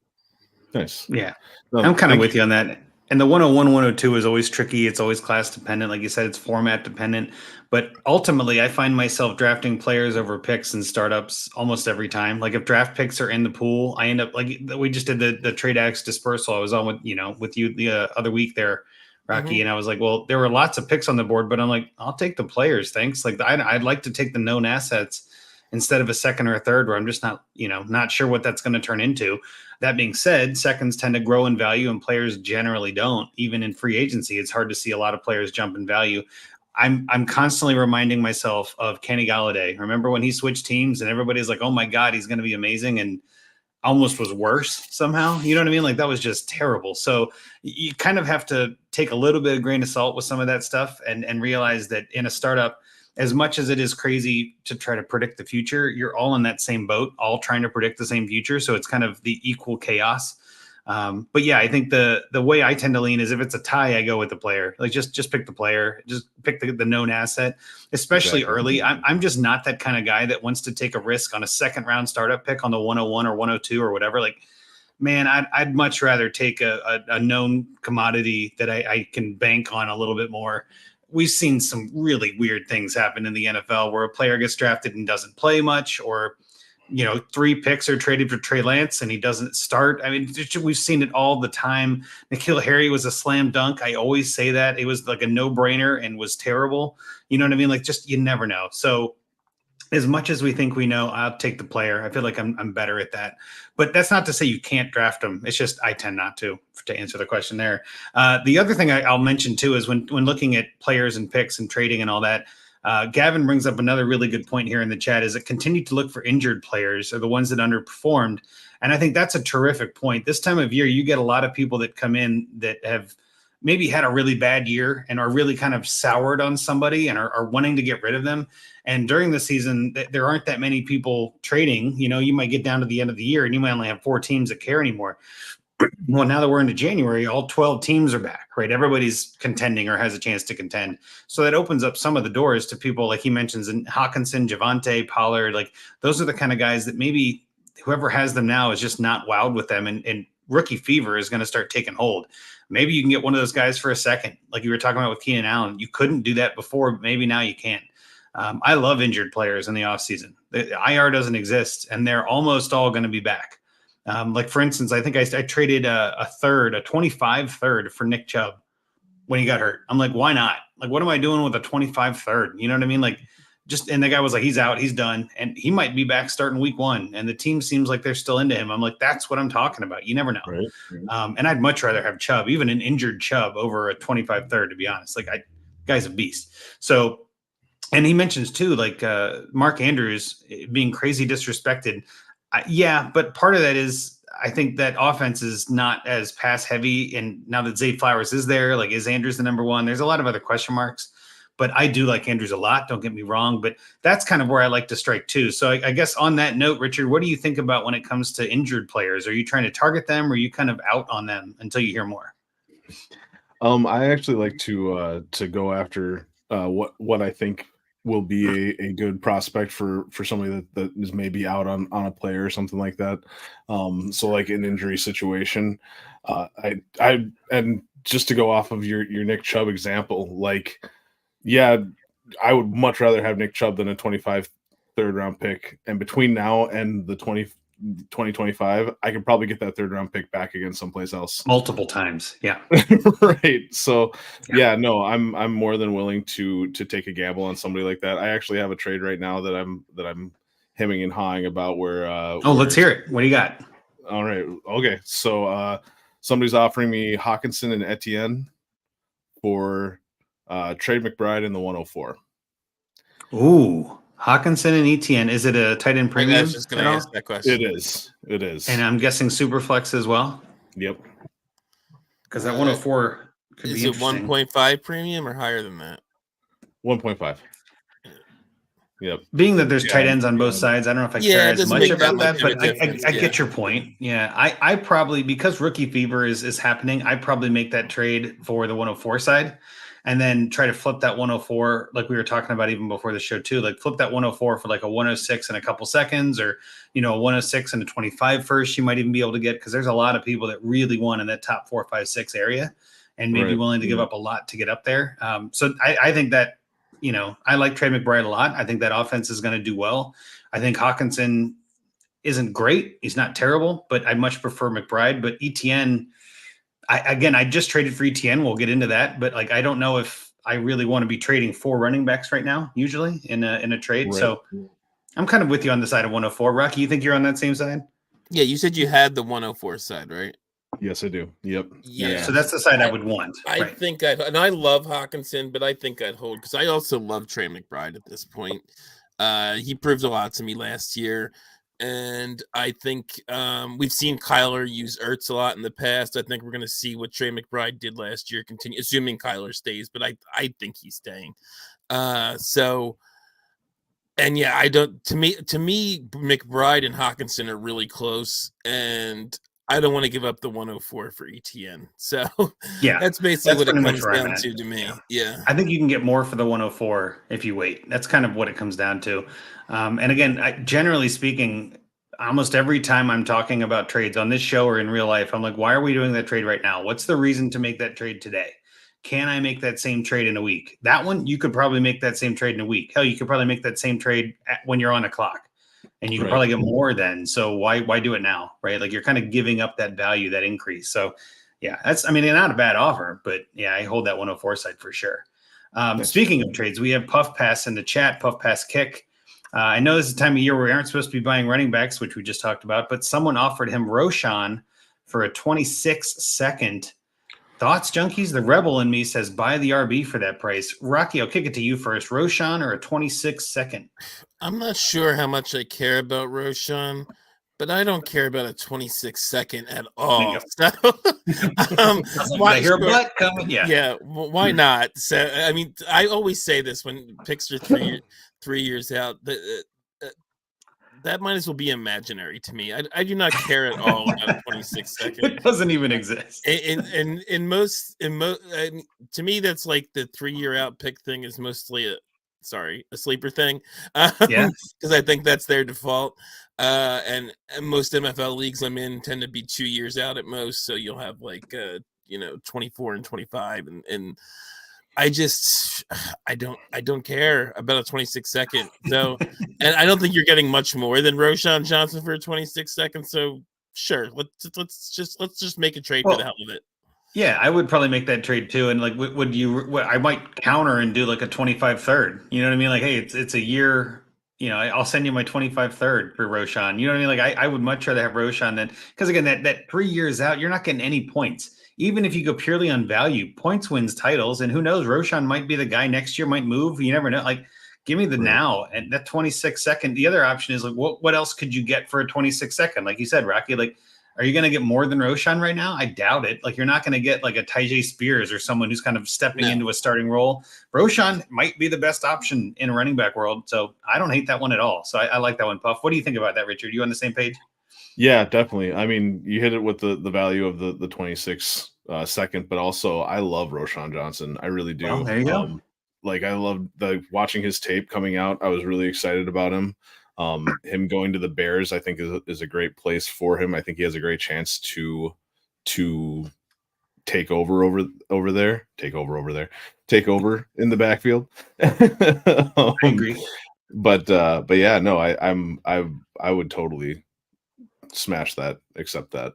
Nice. Yeah. I'm kind of with you on that. And the 101, 102 is always tricky. It's always class dependent. Like you said, it's format dependent. But ultimately, I find myself drafting players over picks and startups almost every time. Like if draft picks are in the pool, I end up like we just did the trade axe dispersal. I was on with you the other week there, Rocky. And I was like, well, there were lots of picks on the board, but I'm like, I'll take the players. Thanks. Like I'd like to take the known assets instead of a second or a third where I'm just not sure what that's going to turn into. That being said, seconds tend to grow in value and players generally don't. Even in free agency, it's hard to see a lot of players jump in value. I'm constantly reminding myself of Kenny Galladay. Remember when he switched teams and everybody's like, oh my God, he's going to be amazing. And almost was worse somehow. You know what I mean? Like that was just terrible. So you kind of have to take a little bit of grain of salt with some of that stuff and realize that in a startup, as much as it is crazy to try to predict the future, you're all in that same boat, all trying to predict the same future. So it's kind of the equal chaos. But yeah, I think the way I tend to lean is if it's a tie, I go with the player. Like just pick the player, just pick the known asset, especially early. I'm just not that kind of guy that wants to take a risk on a second round startup pick on the 101 or 102 or whatever. Like, man, I'd much rather take a known commodity that I can bank on a little bit more. We've seen some really weird things happen in the NFL where a player gets drafted and doesn't play much, or, 3 picks are traded for Trey Lance and he doesn't start. I mean, we've seen it all the time. N'Keal Harry was a slam dunk. I always say that. It was like a no-brainer and was terrible. You know what I mean? Like, just, you never know. So as much as we think we know, I'll take the player. I feel like I'm better at that. But that's not to say you can't draft them. It's just I tend not to answer the question there. The other thing I'll mention, too, is when looking at players and picks and trading and all that, Gavin brings up another really good point here in the chat, is it continue to look for injured players or the ones that underperformed. And I think that's a terrific point. This time of year, you get a lot of people that come in that have maybe had a really bad year and are really kind of soured on somebody and are wanting to get rid of them. And during the season, there aren't that many people trading. You might get down to the end of the year and you might only have 4 teams that care anymore. Well, now that we're into January, all 12 teams are back, right? Everybody's contending or has a chance to contend. So that opens up some of the doors to people like he mentions in Hawkinson, Javonte, Pollard. Like those are the kind of guys that maybe whoever has them now is just not wowed with them. And rookie fever is going to start taking hold. Maybe you can get one of those guys for a second, like you were talking about with Keenan Allen. You couldn't do that before, but maybe now you can. I love injured players in the offseason. The IR doesn't exist, and they're almost all going to be back. Like, for instance, I think I traded a 25 third for Nick Chubb when he got hurt. I'm like, why not? Like, what am I doing with a 25 third? You know what I mean? Like, and the guy was like, he's out, he's done. And he might be back starting week 1. And the team seems like they're still into him. I'm like, that's what I'm talking about. You never know. Right. And I'd much rather have Chubb, even an injured Chubb, over a 25 third, to be honest. Like, guy's a beast. So, and he mentions too, like Mark Andrews being crazy disrespected. Yeah, but part of that is I think that offense is not as pass heavy. And now that Zay Flowers is there, like, is Andrews the number one? There's a lot of other question marks. But I do like Andrews a lot. Don't get me wrong. But that's kind of where I like to strike too. So I guess on that note, Richard, what do you think about when it comes to injured players? Are you trying to target them, or are you kind of out on them until you hear more? I actually like to go after what I think will be a good prospect for somebody that is maybe out on a player or something like that. So like an injury situation, and just to go off of your Nick Chubb example, like, yeah, I would much rather have Nick Chubb than a 25 third round pick. And between now and the 2025, I could probably get that 3rd round pick back again someplace else multiple times. Yeah. Right. So yeah, no, I'm more than willing to take a gamble on somebody like that. I actually have a trade right now that I'm hemming and hawing about where let's hear it. What do you got? All right. Okay. So somebody's offering me Hawkinson and Etienne for trade McBride in the 104. Ooh, Hawkinson and Etienne. Is it a tight end premium? I was just going to ask that question. It is. And I'm guessing super flex as well. Yep. Because that 104 could be interesting. Is it 1.5 premium or higher than that? 1.5. Yep. Being that there's tight ends on both sides, I don't know if I care as much about that, but I get your point. Yeah, I probably, because rookie fever is happening, I probably make that trade for the 104 side, and then try to flip that 104, like we were talking about even before the show too, like flip that 104 for like a 106 in a couple seconds, or a 106 and a 25 first. You might even be able to get, because there's a lot of people that really want in that top 4, 5, 6 area, and maybe willing to give up a lot to get up there. So I think that. I like Trey McBride a lot. I think that offense is going to do well. I think Hawkinson isn't great. He's not terrible, but I much prefer McBride. But Etienne, I just traded for Etienne. We'll get into that. But I don't know if I really want to be trading 4 running backs right now, usually in a trade. Right. So I'm kind of with you on the side of 104. Rocky, you think you're on that same side? Yeah, you said you had the 104 side, right? Yes, I do. Yep. Yeah. So that's the side I would want. I think and I love Hawkinson, but I think I'd hold, because I also love Trey McBride at this point. He proved a lot to me last year. And I think we've seen Kyler use Ertz a lot in the past. I think we're going to see what Trey McBride did last year continue, assuming Kyler stays, but I think he's staying. And yeah, I don't, to me, McBride and Hawkinson are really close, and I don't want to give up the 104 for ETN. So yeah, that's basically what it comes down to me. Yeah. I think you can get more for the 104 if you wait. That's kind of what it comes down to. And again, generally speaking, almost every time I'm talking about trades on this show or in real life, I'm like, why are we doing that trade right now? What's the reason to make that trade today? Can I make that same trade in a week? That one, you could probably make that same trade in a week. Hell, you could probably make that same trade when you're on a clock. And you can probably get more then. So why do it now, right? Like, you're kind of giving up that value, that increase. So yeah, not a bad offer, but yeah, I hold that 104 side for sure. Speaking of trades, we have Puff Pass in the chat, Puff Pass Kick. I know this is the time of year where we aren't supposed to be buying running backs, which we just talked about, but someone offered him Roshan for a 26-second. Thoughts, Junkies? The rebel in me says buy the RB for that price. Rocky, I'll kick it to you first. Roshan or a 26-second? I'm not sure how much I care about Roshan, but I don't care about a 26-second at all. So, I hear a butt coming. Yeah. Well, why not? So, I mean, I always say this when picks are 3 years out. That might as well be imaginary to me. I do not care at all about a 26-second. It doesn't even exist. In most, to me, that's like the 3-year out pick thing is mostly a sleeper thing. Because I think that's their default. And most NFL leagues I'm in tend to be 2 years out at most. So you'll have 24 and 25, and I don't care about a 26-second. So, and I don't think you're getting much more than Roshan Johnson for a 26-second. So sure, let's just make a trade for the hell of it. Yeah, I would probably make that trade too. And I might counter and do like a 25 third. You know what I mean? Like, hey, it's a year. I'll send you my 25 third for Roshan. You know what I mean? Like, I would much rather have Roshan than, because again, that 3 years out, you're not getting any points. Even if you go purely on value, points wins titles. And who knows, Roshan might be the guy next year, might move. You never know. Like, give me the now. And that 26-second, the other option is like, what else could you get for a 26-second? Like you said, Rocky, like, are you going to get more than Roshan right now? I doubt it. Like, you're not going to get like a Tyjae Spears or someone who's kind of stepping into a starting role. Roshan might be the best option in a running back world. So I don't hate that one at all. So I like that one, Puff. What do you think about that, Richard? You on the same page? Yeah, definitely. I mean, you hit it with the value of the 26 second, but also I love Roshan Johnson. I really do. Well, there you go. I love watching his tape coming out. I was really excited about him. Him going to the Bears, I think is a great place for him. I think he has a great chance to take over there, take over in the backfield. I agree. But yeah, no, I would totally smash that, accept that.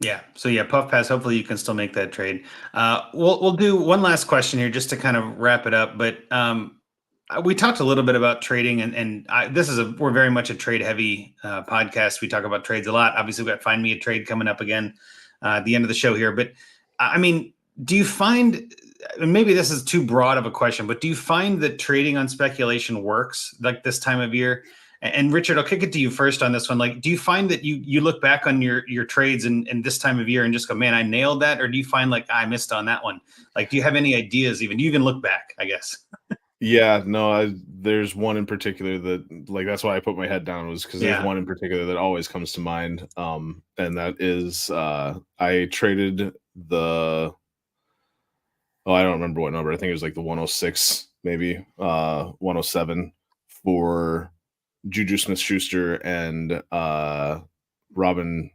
Yeah. So yeah, Puff Pass. Hopefully you can still make that trade. We'll do one last question here just to kind of wrap it up. But we talked a little bit about trading, and we're very much a trade heavy podcast. We talk about trades a lot. Obviously, we've got Find Me a Trade coming up again at the end of the show here. But I mean, do you find, and maybe this is too broad of a question, but do you find that trading on speculation works like this time of year? And Richard, I'll kick it to you first on this one. Like, do you find that you look back on your trades in this time of year and just go, man, I nailed that? Or do you find like, I missed on that one? Like, do you have any ideas even? Do you even look back, I guess? Yeah, no, there's one in particular that, like, that's why I put my head down, was because there's one in particular that always comes to mind. And that is I traded I don't remember what number. I think it was like the 106, maybe 107 for Juju Smith-Schuster and Allen Robinson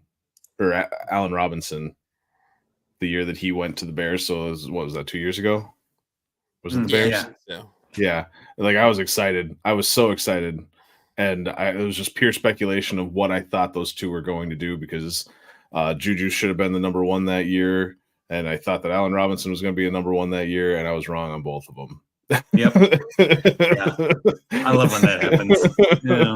the year that he went to the Bears. So what was that, 2 years ago? Was it the Bears? Yeah. Like, I was excited. I was so excited. And it was just pure speculation of what I thought those two were going to do, because Juju should have been the number one that year. And I thought that Allen Robinson was going to be a number one that year. And I was wrong on both of them. Yep. Yeah. I love when that happens. Yeah.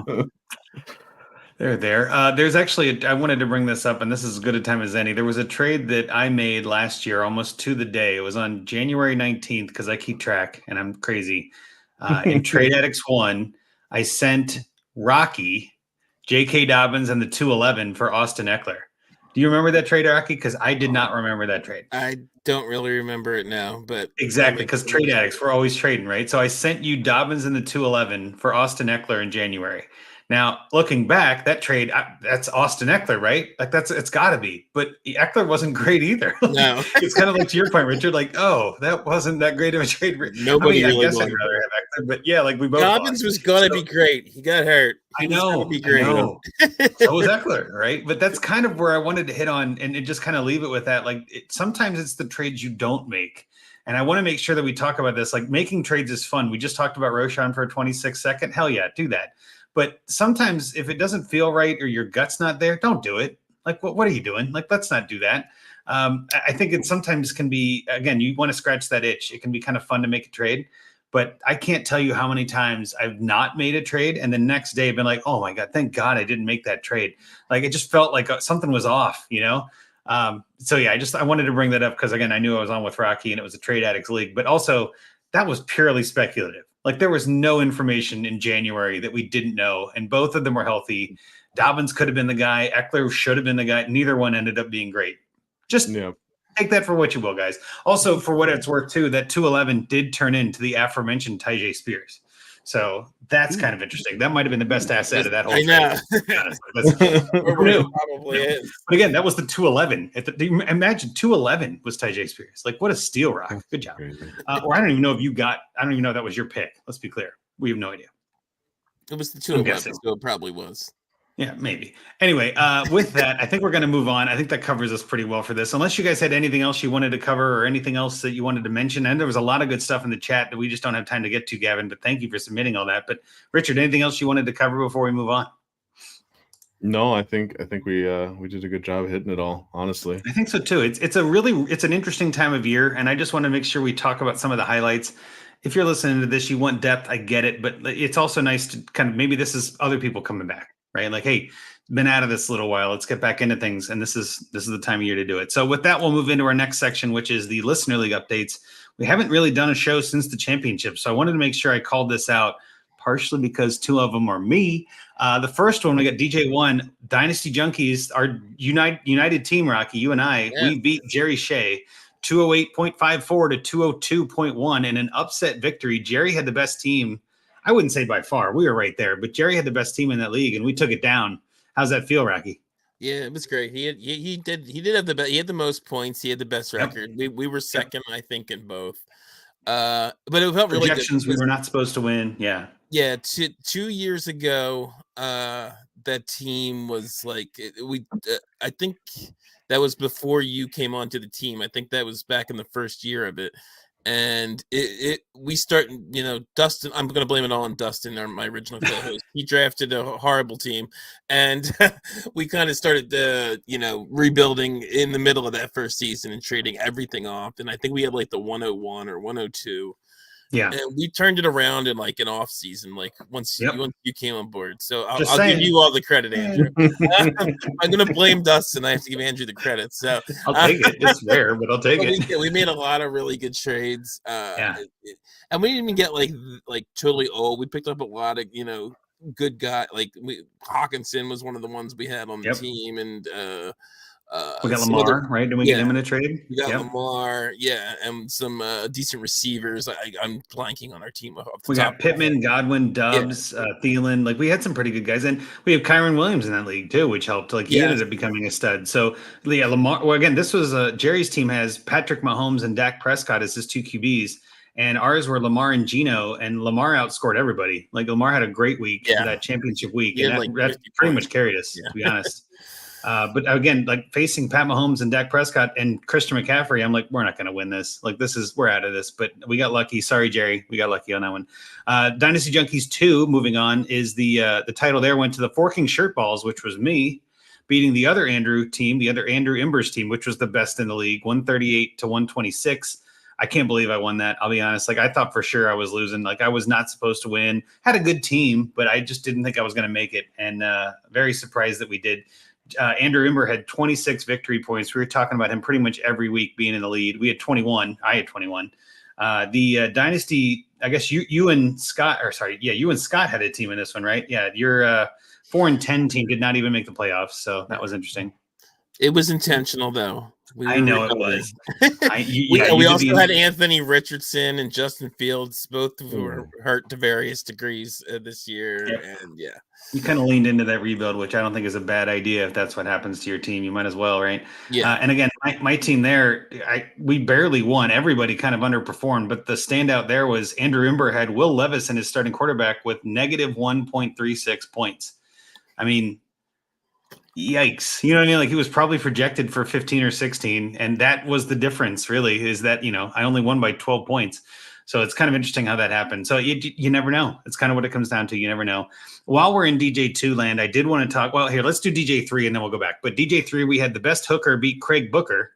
They're there. There's actually, I wanted to bring this up, and this is as good a time as any. There was a trade that I made last year, almost to the day. It was on January 19th, because I keep track and I'm crazy. In Trade Addicts 1, I sent Rocky, J.K. Dobbins, and the 211 for Austin Eckler. Do you remember that trade, Rocky? Because I did not remember that trade. I don't really remember it now, but exactly, because Trade Addicts, we're always trading, right? So I sent you Dobbins and the 211 for Austin Eckler in January. Now, looking back, that trade, that's Austin Eckler, right? Like, it's got to be. But Eckler wasn't great either. No. It's kind of like to your point, Richard, like, oh, that wasn't that great of a trade. Nobody really I guess I'd rather have Eckler, but yeah, like we both Dobbins was going to be great. He got hurt. I know. Be great. I know. So was Eckler, right? But that's kind of where I wanted to hit on and just kind of leave it with that. Like, sometimes it's the trades you don't make. And I want to make sure that we talk about this. Like, making trades is fun. We just talked about Roshan for a 26-second. Hell yeah, do that. But sometimes if it doesn't feel right or your gut's not there, don't do it. Like, what are you doing? Like, let's not do that. I think it sometimes can be, again, you want to scratch that itch. It can be kind of fun to make a trade. But I can't tell you how many times I've not made a trade and the next day been like, oh my God, thank God I didn't make that trade. Like, it just felt like something was off, you know? So yeah, I wanted to bring that up because, again, I knew I was on with Rocky and it was a Trade Addicts League, but also that was purely speculative. Like, there was no information in January that we didn't know, and both of them were healthy. Dobbins could have been the guy. Eckler should have been the guy. Neither one ended up being great. Just take that for what you will, guys. Also, for what it's worth, too, that 211 did turn into the aforementioned Tyjae Spears. So that's kind of interesting. That might have been the best asset of that whole trade. Probably is. But again, that was the 211. Imagine 211 was Tyjae Spears. Like, what a steal, Rock. Good job. Or I don't even know if that was your pick. Let's be clear. We have no idea. It was the 211, so it probably was. Yeah, maybe. Anyway, with that, I think we're going to move on. I think that covers us pretty well for this. Unless you guys had anything else you wanted to cover or anything else that you wanted to mention. And there was a lot of good stuff in the chat that we just don't have time to get to, Gavin. But thank you for submitting all that. But Richard, anything else you wanted to cover before we move on? No, I think we did a good job hitting it all, honestly. I think so too. It's an interesting time of year, and I just want to make sure we talk about some of the highlights. If you're listening to this, you want depth, I get it, but it's also nice to kind of, maybe this is other people coming back, right? Like, hey, been out of this a little while, let's get back into things, and this is the time of year to do it. So with that, we'll move into our next section, which is the Listener League updates. We haven't really done a show since the championship, so I wanted to make sure I called this out, partially because two of them are me. The first one, we got DJ1, Dynasty Junkies, our united team, Rocky, you and I, we beat Jerry Shea 208.54 to 202.1 in an upset victory. Jerry had the best team. I wouldn't say by far. We were right there, but Jerry had the best team in that league, and we took it down. How's that feel, Rocky? Yeah, it was great. He did have the best. He had the most points. He had the best record. We were second, I think, in both. But it felt really good. We were not supposed to win. Yeah. Yeah. 2 years ago, that team was like I think that was before you came onto the team. I think that was back in the first year of it. And we start, Dustin, I'm going to blame it all on Dustin, my original co-host. He drafted a horrible team, and we kind of started, rebuilding in the middle of that first season and trading everything off. And I think we had like the 101 or 102. Yeah. And we turned it around in like an off season, like once you came on board. So I'll give you all the credit, Andrew. I'm going to blame Dustin. I have to give Andrew the credit. So I'll take it. It's rare, but I'll take it. We made a lot of really good trades. Yeah. And we didn't even get like totally old. We picked up a lot of, good guy. Like Hawkinson was one of the ones we had on the team. And we got Lamar, right? Did we get him in a trade? We got Lamar, and some decent receivers. I'm blanking on our team. We got Pittman, Godwin, Dubs, Thielen. Like we had some pretty good guys, and we have Kyron Williams in that league too, which helped. Like he ended up becoming a stud. So yeah, Lamar. Well, again, this was Jerry's team has Patrick Mahomes and Dak Prescott as his two QBs, and ours were Lamar and Geno, and Lamar outscored everybody. Like Lamar had a great week, that championship week, and that pretty much carried us, to be honest. But again, like facing Pat Mahomes and Dak Prescott and Christian McCaffrey, I'm like, we're not going to win this. Like we're out of this. But we got lucky. Sorry, Jerry, we got lucky on that one. Dynasty Junkies 2, moving on, is the title there went to the Forking Shirt Balls, which was me beating the other Andrew team, the other Andrew Embers team, which was the best in the league, 138 to 126. I can't believe I won that. I'll be honest. Like I thought for sure I was losing. Like I was not supposed to win. Had a good team, but I just didn't think I was going to make it. And very surprised that we did. Andrew Imber had 26 victory points. We were talking about him pretty much every week being in the lead. We had 21. I had 21. The Dynasty, I guess you and Scott, you and Scott had a team in this one, right? Yeah, your 4-10 team did not even make the playoffs, so that was interesting. It was intentional, though. I know it was. We also had Anthony Richardson and Justin Fields, both who were hurt to various degrees this year, and you kind of leaned into that rebuild, which I don't think is a bad idea. If that's what happens to your team, you might as well, right? Yeah. And again, my team there, we barely won. Everybody kind of underperformed, but the standout there was Andrew Imber had Will Levis in his starting quarterback with negative 1.36 points. I mean, yikes. You know what I mean? Like he was probably projected for 15 or 16. And that was the difference really, is that, I only won by 12 points. So it's kind of interesting how that happened. So you never know. It's kind of what it comes down to. You never know. While we're in DJ2 land, I did want to talk. Well, here, let's do DJ3 and then we'll go back. But DJ3, we had the best hooker beat Craig Booker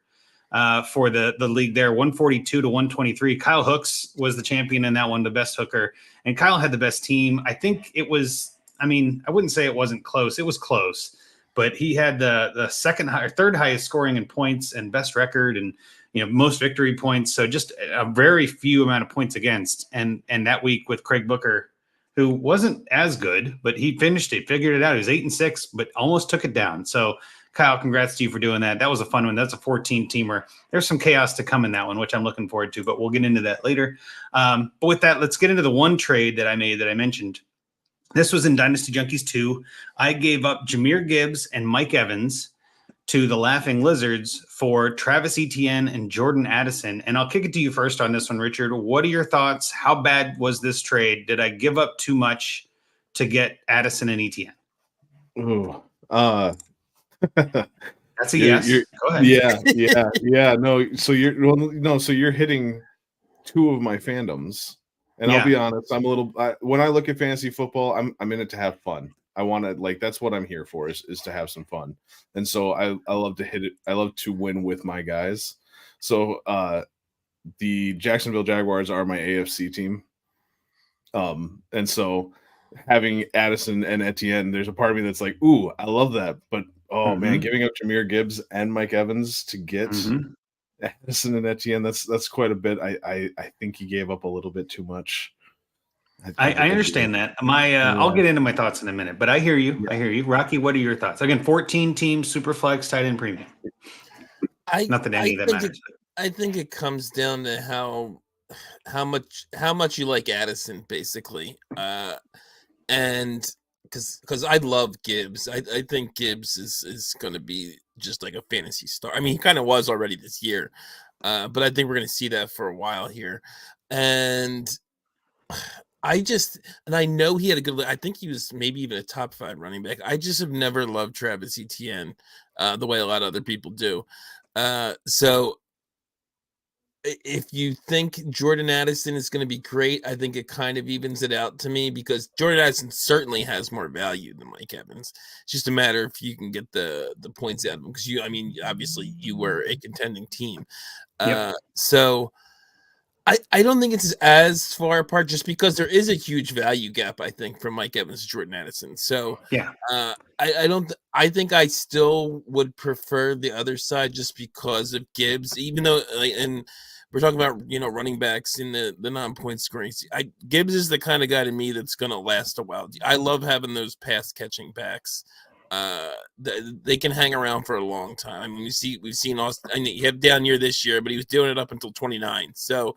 for the league there, 142 to 123. Kyle Hooks was the champion in that one, the best hooker. And Kyle had the best team. I think it was, I wouldn't say it wasn't close. It was close. But he had the third highest scoring in points and best record and most victory points. So just a very few amount of points against. And that week with Craig Booker, who wasn't as good, but he finished it, figured it out. He was 8-6, but almost took it down. So Kyle, congrats to you for doing that. That was a fun one. That's a 14-teamer. There's some chaos to come in that one, which I'm looking forward to, but we'll get into that later. But with that, let's get into the one trade that I made that I mentioned. This was in Dynasty Junkies 2. I gave up Jahmyr Gibbs and Mike Evans to the Laughing Lizards for Travis Etienne and Jordan Addison. And I'll kick it to you first on this one, Richard. What are your thoughts? How bad was this trade? Did I give up too much to get Addison and Etienne? Ooh, that's a yes. Go ahead. Yeah. No, so you're hitting two of my fandoms. And I'll be honest, I'm a little. When I look at fantasy football, I'm in it to have fun. I want to that's what I'm here for is to have some fun. And so I love to hit it. I love to win with my guys. So the Jacksonville Jaguars are my AFC team. And so having Addison and Etienne, there's a part of me that's like, ooh, I love that. But man, giving up Jahmyr Gibbs and Mike Evans to get Addison and Etienne, that's quite a bit. I think he gave up a little bit too much. I understand that. I'll get into my thoughts in a minute, but I hear you. Yeah. I hear you. Rocky, what are your thoughts? Again, 14 teams, super flex, tight end premium. Not that any of that matters. I think it comes down to how much you like Addison, basically. And because I love Gibbs. I think Gibbs is going to be just like a fantasy star. I mean, he kind of was already this year, but I think we're going to see that for a while here. And I know he had a good. I think he was maybe even a top 5 running back. I just have never loved Travis Etienne the way a lot of other people do. So if you think Jordan Addison is going to be great, I think it kind of evens it out to me, because Jordan Addison certainly has more value than Mike Evans. It's just a matter if you can get the points out of him, because obviously you were a contending team. So I don't think it's as far apart, just because there is a huge value gap, I think, from Mike Evans to Jordan Addison. So I think I still would prefer the other side, just because of Gibbs, even though, and we're talking about, running backs in the non-point scoring. Gibbs is the kind of guy to me that's going to last a while. I love having those pass catching backs. They can hang around for a long time. I mean, we've seen Austin. I mean, he had a down year this year, but he was doing it up until 29. So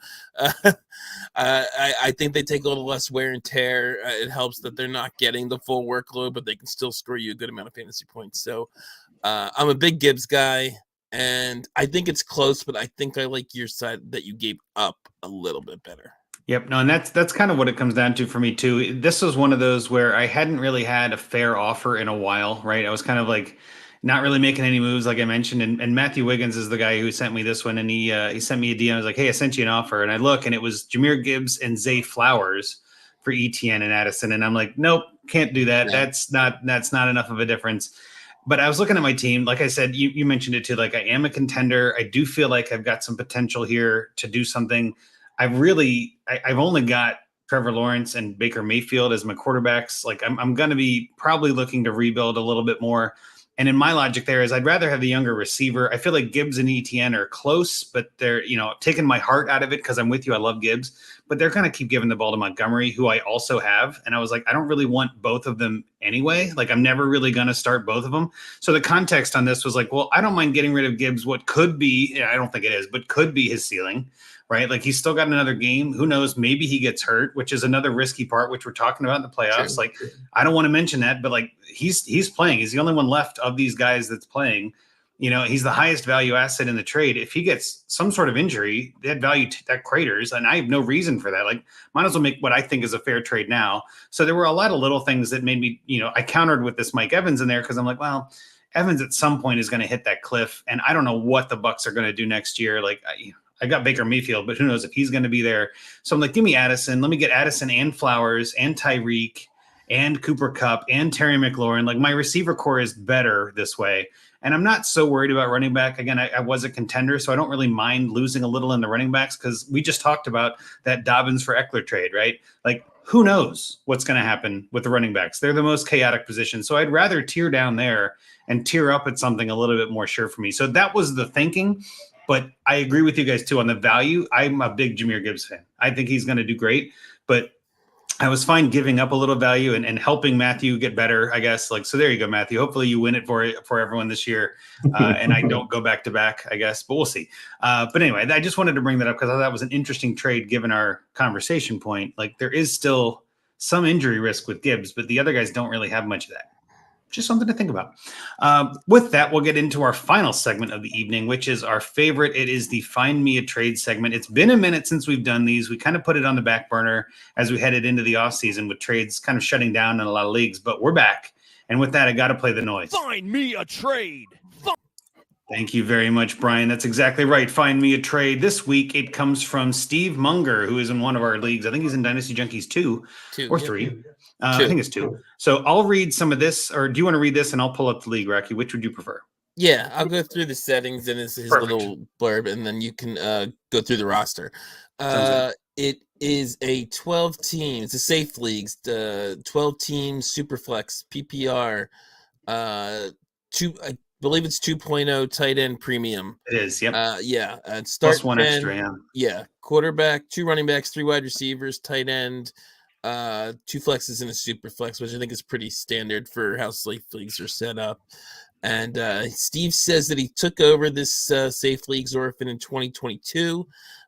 I think they take a little less wear and tear. It helps that they're not getting the full workload, but they can still score you a good amount of fantasy points. So I'm a big Gibbs guy, and I think it's close, but I think I like your side that you gave up a little bit better. Yep. No, and that's kind of what it comes down to for me too. This was one of those where I hadn't really had a fair offer in a while, right? I was kind of like not really making any moves, like I mentioned. And Matthew Wiggins is the guy who sent me this one, and he sent me a DM. I was like, "Hey, I sent you an offer," and I look, and it was Jahmyr Gibbs and Zay Flowers for ETN and Addison, and I'm like, "Nope, can't do that. Yeah. That's not enough of a difference." But I was looking at my team. Like I said, you mentioned it too. Like, I am a contender. I do feel like I've got some potential here to do something. I've only got Trevor Lawrence and Baker Mayfield as my quarterbacks. Like, I'm going to be probably looking to rebuild a little bit more. And in my logic there is I'd rather have the younger receiver. I feel like Gibbs and ETN are close, but they're, taking my heart out of it, because I'm with you. I love Gibbs, but they're going to keep giving the ball to Montgomery, who I also have. And I was like, I don't really want both of them anyway. Like, I'm never really going to start both of them. So the context on this was like, well, I don't mind getting rid of Gibbs. What could be, I don't think it is, but could be his ceiling. Right? Like, he's still got another game. Who knows? Maybe he gets hurt, which is another risky part, which we're talking about in the playoffs. Like, I don't want to mention that, but like, he's playing. He's the only one left of these guys that's playing. He's the highest value asset in the trade. If he gets some sort of injury, that value that craters, and I have no reason for that. Like, might as well make what I think is a fair trade now. So there were a lot of little things that made me, I countered with this Mike Evans in there, because I'm like, well, Evans at some point is going to hit that cliff, and I don't know what the Bucs are going to do next year. Like, I got Baker Mayfield, but who knows if he's going to be there. So I'm like, give me Addison. Let me get Addison and Flowers and Tyreek and Cooper Kupp and Terry McLaurin. Like, my receiver core is better this way. And I'm not so worried about running back. Again, I was a contender, so I don't really mind losing a little in the running backs, because we just talked about that Dobbins for Eckler trade, right? Like, who knows what's going to happen with the running backs? They're the most chaotic position. So I'd rather tear down there and tear up at something a little bit more sure for me. So that was the thinking. But I agree with you guys too on the value. I'm a big Jahmyr Gibbs fan. I think he's going to do great, but I was fine giving up a little value and helping Matthew get better, I guess. Like, so there you go, Matthew. Hopefully you win it for everyone this year, and I don't go back to back, I guess, but we'll see. But anyway, I just wanted to bring that up because I thought that was an interesting trade given our conversation point. Like, there is still some injury risk with Gibbs, but the other guys don't really have much of that. Just something to think about. With that, we'll get into our final segment of the evening, which is our favorite. It is the Find Me a Trade segment. It's been a minute since we've done these. We kind of put it on the back burner as we headed into the offseason with trades kind of shutting down in a lot of leagues, but we're back. And with that, I got to play the noise. Find me a trade. Thank you very much, Brian. That's exactly right. Find me a trade. This week, it comes from Steve Munger, who is in one of our leagues. I think he's in Dynasty Junkies 2 or 3. I think it's 2. So I'll read some of this, or do you want to read this and I'll pull up the league, Rocky? Which would you prefer? Yeah, I'll go through the settings and his little blurb, and then you can go through the roster. It is a 12-team. It's a safe leagues. 12-team Superflex PPR. I believe it's 2.0 tight end premium. It is. Yep. Start plus 1 10, extra. Yeah. Quarterback, 2 running backs, 3 wide receivers, tight end. 2 flexes and a super flex, which I think is pretty standard for how safe leagues are set up. And Steve says that he took over this safe leagues orphan in 2022.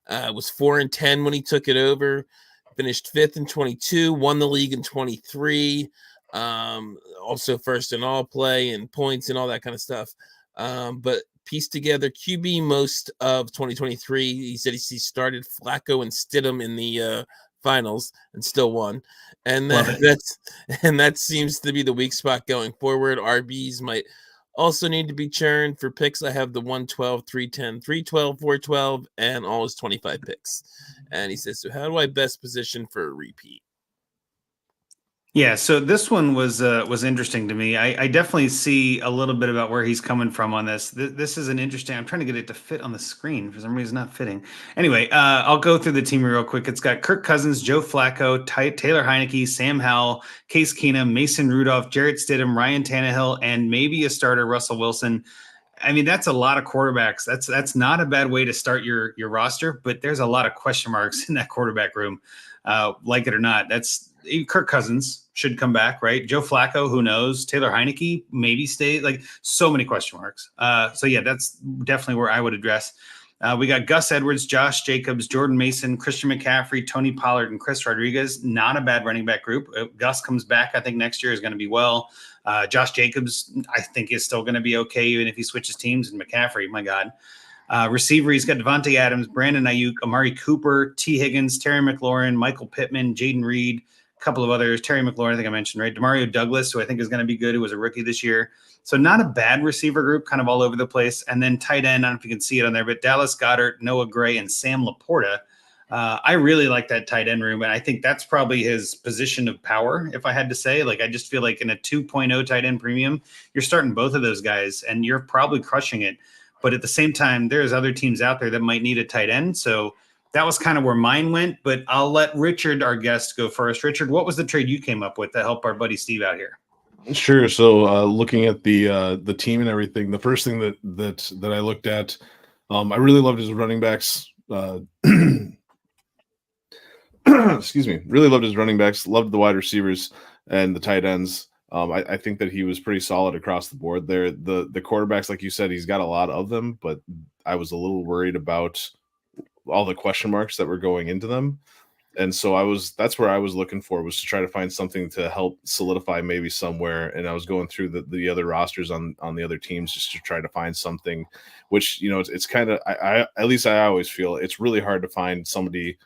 Was 4-10 when he took it over. Finished 5th in 22. Won the league in 23. Also first in all play and points and all that kind of stuff. But pieced together QB most of 2023. He said he started Flacco and Stidham in the finals and still won, and that seems to be the weak spot going forward. RBs might Also need to be churned for picks. I have the 112, 310, 312, 412, and all his 25 picks. And he says, so how do I best position for a repeat? Yeah, so this one was interesting to me. I definitely see a little bit about where he's coming from on this. This is an interesting. I'm trying to get it to fit on the screen. For some reason, it's not fitting. Anyway, I'll go through the team real quick. It's got Kirk Cousins, Joe Flacco, Taylor Heineke, Sam Howell, Case Keenum, Mason Rudolph, Jarrett Stidham, Ryan Tannehill, and maybe a starter, Russell Wilson. I mean, that's a lot of quarterbacks. That's not a bad way to start your roster, but there's a lot of question marks in that quarterback room. Like it or not, that's Kirk Cousins should come back, right? Joe Flacco, who knows? Taylor Heineke, maybe stay. Like so many question marks. So yeah, that's definitely where I would address. We got Gus Edwards, Josh Jacobs, Jordan Mason, Christian McCaffrey, Tony Pollard, and Chris Rodriguez. Not a bad running back group. Gus comes back, I think next year is going to be well. Josh Jacobs, I think, is still going to be okay, even if he switches teams. And McCaffrey, my God. Receiver, he's got Devontae Adams, Brandon Ayuk, Amari Cooper, T. Higgins, Terry McLaurin, Michael Pittman, Jaden Reed, a couple of others. Terry McLaurin, I think I mentioned, right? Demario Douglas, who I think is going to be good, who was a rookie this year. So not a bad receiver group, kind of all over the place. And then tight end, I don't know if you can see it on there, but Dallas Goedert, Noah Gray, and Sam Laporta. I really like that tight end room, and I think that's probably his position of power, if I had to say. Like, I just feel like in a 2.0 tight end premium, you're starting both of those guys, and you're probably crushing it. But at the same time, there's other teams out there that might need a tight end. So that was kind of where mine went. But I'll let Richard, our guest, go first. Richard, what was the trade you came up with to help our buddy Steve out here? Sure. So looking at the team and everything, the first thing that I looked at, I really loved his running backs. Excuse me. Really loved his running backs. Loved the wide receivers and the tight ends. I think that he was pretty solid across the board there. The quarterbacks, like you said, he's got a lot of them, but I was a little worried about all the question marks that were going into them. And so that's where I was looking for, was to try to find something to help solidify maybe somewhere. And I was going through the other rosters on the other teams just to try to find something, which, it's kind of, I at least I always feel it's really hard to find somebody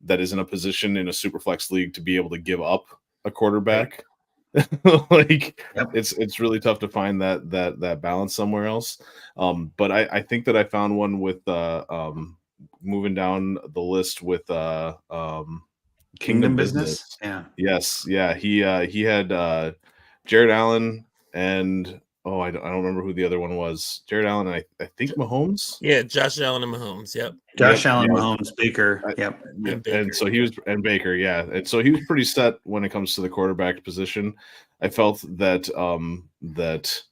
that is in a position in a super flex league to be able to give up a quarterback. Like, Yep. It's really tough to find that balance somewhere else. But I think that I found one with moving down the list with Kingdom Business. Yeah. Yes, yeah. He had Jared Allen and I don't remember who the other one was. Jared Allen and I think Mahomes. Yeah, Josh Allen and Mahomes. Yep. Josh Allen, Mahomes, Baker. Yep. And so he was, and Baker, yeah. And so he was pretty set when it comes to the quarterback position. I felt that that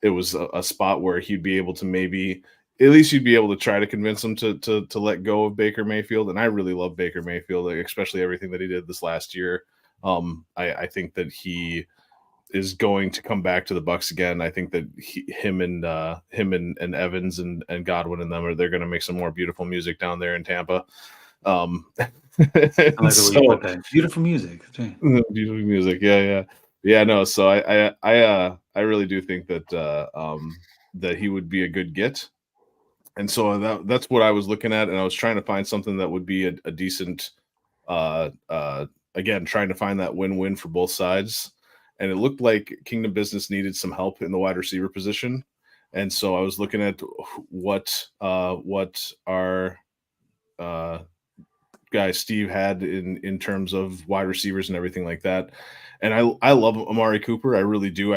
it was a spot where he'd be able to maybe, at least you'd be able to try to convince him to let go of Baker Mayfield. And I really love Baker Mayfield, especially everything that he did this last year. I think that he is going to come back to the Bucs again. I think that him and Evans and Godwin and them they're going to make some more beautiful music down there in Tampa. I like the way you put that. Beautiful music. That's right. Beautiful music. Yeah. No. So I really do think that that he would be a good get, and so that's what I was looking at, and I was trying to find something that would be a decent. Again, trying to find that win-win for both sides. And it looked like Kingdom Business needed some help in the wide receiver position. And so I was looking at what our guy Steve had in terms of wide receivers and everything like that. And I love Amari Cooper. I really do.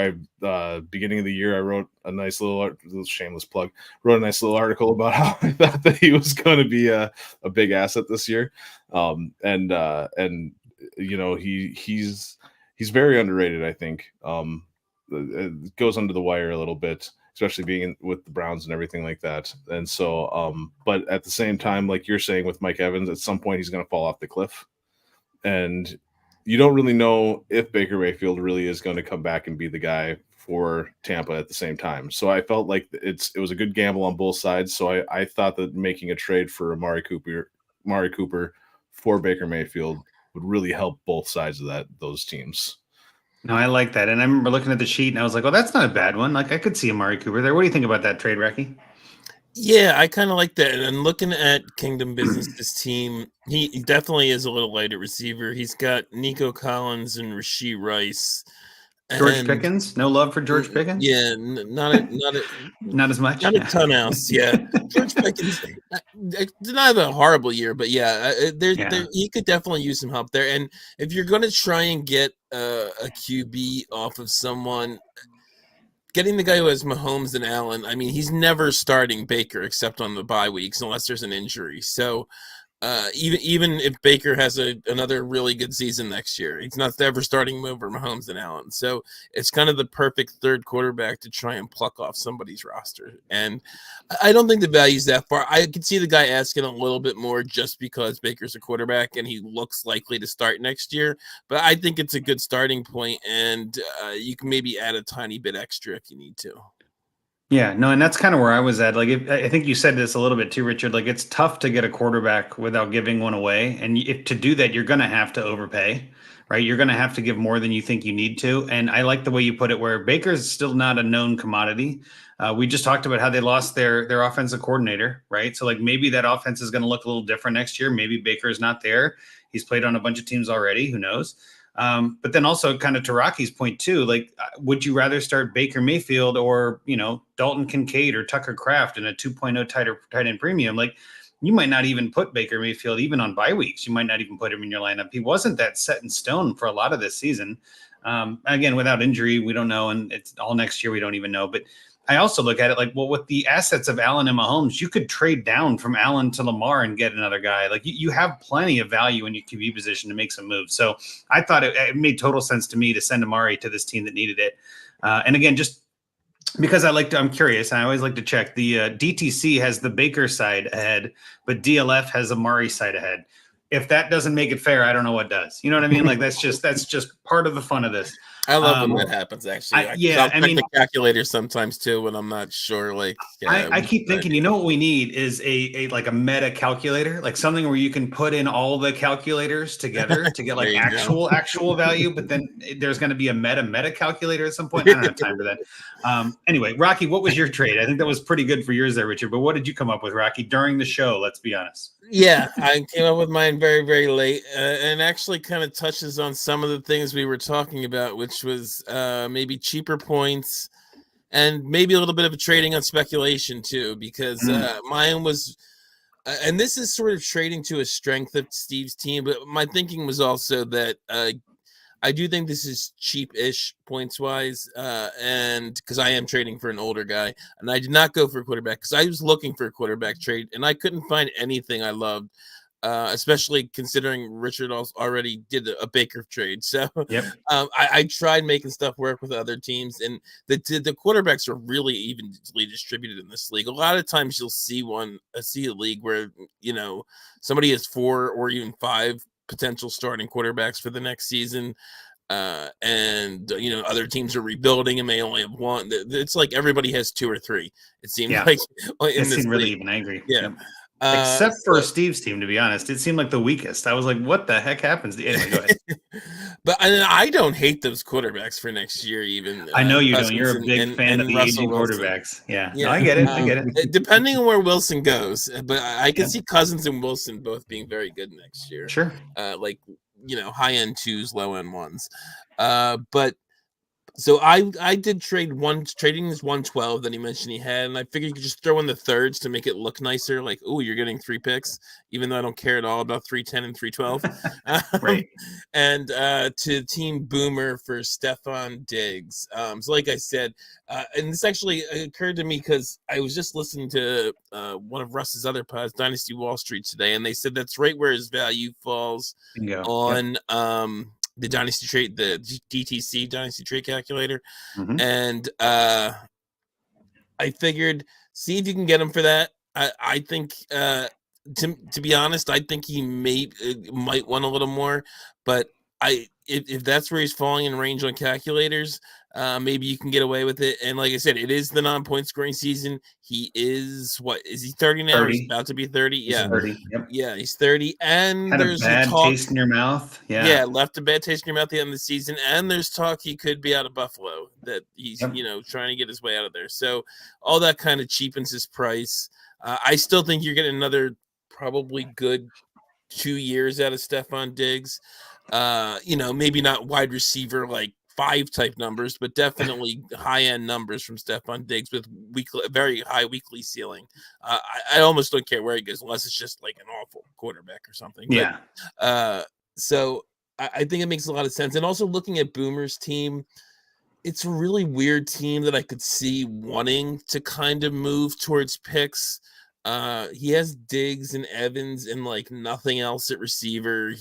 Beginning of the year, I wrote a nice little shameless plug. Wrote a nice little article about how I thought that he was going to be a big asset this year. He's very underrated, I think. It goes under the wire a little bit, especially being with the Browns and everything like that. And so, but at the same time, like you're saying with Mike Evans, at some point he's going to fall off the cliff. And you don't really know if Baker Mayfield really is going to come back and be the guy for Tampa at the same time. So I felt like it was a good gamble on both sides. So I thought that making a trade for Amari Cooper for Baker Mayfield would really help both sides of those teams. No, I like that. And I remember looking at the sheet and I was like, well, that's not a bad one. Like, I could see Amari Cooper there. What do you think about that trade, Recky? Yeah, I kind of like that. And looking at Kingdom Business, this team, he definitely is a little light at receiver. He's got Nico Collins and Rashee Rice. George Pickens? No love for George Pickens? Yeah, not as much. Not a ton else. Yeah, George Pickens did not have a horrible year, but he could definitely use some help there. And if you're going to try and get a QB off of someone, getting the guy who has Mahomes and Allen, I mean, he's never starting Baker except on the bye weeks unless there's an injury. So even if Baker has another really good season next year, he's not ever starting him over Mahomes and Allen. So it's kind of the perfect third quarterback to try and pluck off somebody's roster. And I don't think the value's that far. I could see the guy asking a little bit more just because Baker's a quarterback and he looks likely to start next year. But I think it's a good starting point, and you can maybe add a tiny bit extra if you need to. Yeah, no, and that's kind of where I was at. Like, I think you said this a little bit too, Richard. Like, it's tough to get a quarterback without giving one away, and if to do that, you're going to have to overpay, right? You're going to have to give more than you think you need to. And I like the way you put it, where Baker's still not a known commodity. We just talked about how they lost their offensive coordinator, right? So, like, maybe that offense is going to look a little different next year. Maybe Baker's not there. He's played on a bunch of teams already. Who knows? But then also kind of to Rocky's point too, like, would you rather start Baker Mayfield or, Dalton Kincaid or Tucker Kraft in a 2.0 tight end premium? Like, you might not even put Baker Mayfield even on bye weeks. You might not even put him in your lineup. He wasn't that set in stone for a lot of this season. Again, without injury, we don't know. And it's all next year. We don't even know. But I also look at it like, well, with the assets of Allen and Mahomes, you could trade down from Allen to Lamar and get another guy. Like, you have plenty of value in your QB position to make some moves. So I thought it made total sense to me to send Amari to this team that needed it. And again, just because I'm curious, and I always like to check. The DTC has the Baker side ahead, but DLF has Amari side ahead. If that doesn't make it fair, I don't know what does. You know what I mean? Like, that's just part of the fun of this. I love when that happens, actually. I'll check the calculator sometimes too when I'm not sure. Like, I keep thinking, what we need is a meta calculator, like something where you can put in all the calculators together to get like actual value. But then there's going to be a meta calculator at some point. I don't have time for that. Anyway, Rocky, what was your trade? I think that was pretty good for yours there, Richard. But what did you come up with, Rocky, during the show? Let's be honest. Yeah, I came up with mine very, very late, and actually kind of touches on some of the things we were talking about, which was maybe cheaper points and maybe a little bit of a trading on speculation too, because mine was, and this is sort of trading to a strength of Steve's team, but my thinking was also that I do think this is cheap-ish points-wise, and because I am trading for an older guy, and I did not go for a quarterback because I was looking for a quarterback trade, and I couldn't find anything I loved, especially considering Richard already did a Baker trade. So I tried making stuff work with other teams, and the quarterbacks are really evenly distributed in this league. A lot of times you'll see a league where somebody has 4 or even 5 potential starting quarterbacks for the next season, and other teams are rebuilding and may only have 1. It's like everybody has 2 or 3. It seems like it seemed really even. I agree. Except for Steve's team, to be honest, it seemed like the weakest. I was like, "What the heck happens?" Anyway, go ahead. But I don't hate those quarterbacks for next year. Even I know you don't. You're a big fan of the aging quarterbacks. Yeah, no, I get it. Depending on where Wilson goes, but I can see Cousins and Wilson both being very good next year. Sure. Like high end 2s, low end 1s. But so I did trading this 112 that he mentioned he had, and I figured you could just throw in the thirds to make it look nicer. Like, oh, you're getting 3 picks, even though I don't care at all about 310 and 312. Right. And to Team Boomer for Stephon Diggs. So like I said, and this actually occurred to me because I was just listening to one of Russ's other pods, Dynasty Wall Street, today, and they said that's right where his value falls on the Dynasty trade, the DTC Dynasty trade calculator. And I figured, see if you can get him for that. I think, to be honest, I think he might want a little more, but if that's where he's falling in range on calculators, maybe you can get away with it. And like I said, it is the non-point scoring season. He is he 30 now? 30. He's about to be 30. He's 30. Yep. Yeah, he's 30. And had there's a bad taste in your mouth. Yeah, left a bad taste in your mouth at the end of the season. And there's talk he could be out of Buffalo, that he's trying to get his way out of there. So all that kind of cheapens his price. I still think you're getting another probably good 2 years out of Stephon Diggs. Maybe not wide receiver like 5 type numbers, but definitely high end numbers from Stephon Diggs with very high weekly ceiling. I almost don't care where he goes unless it's just like an awful quarterback or something. Yeah. But, so I think it makes a lot of sense. And also looking at Boomer's team, it's a really weird team that I could see wanting to kind of move towards picks. He has Diggs and Evans and like nothing else at receiver.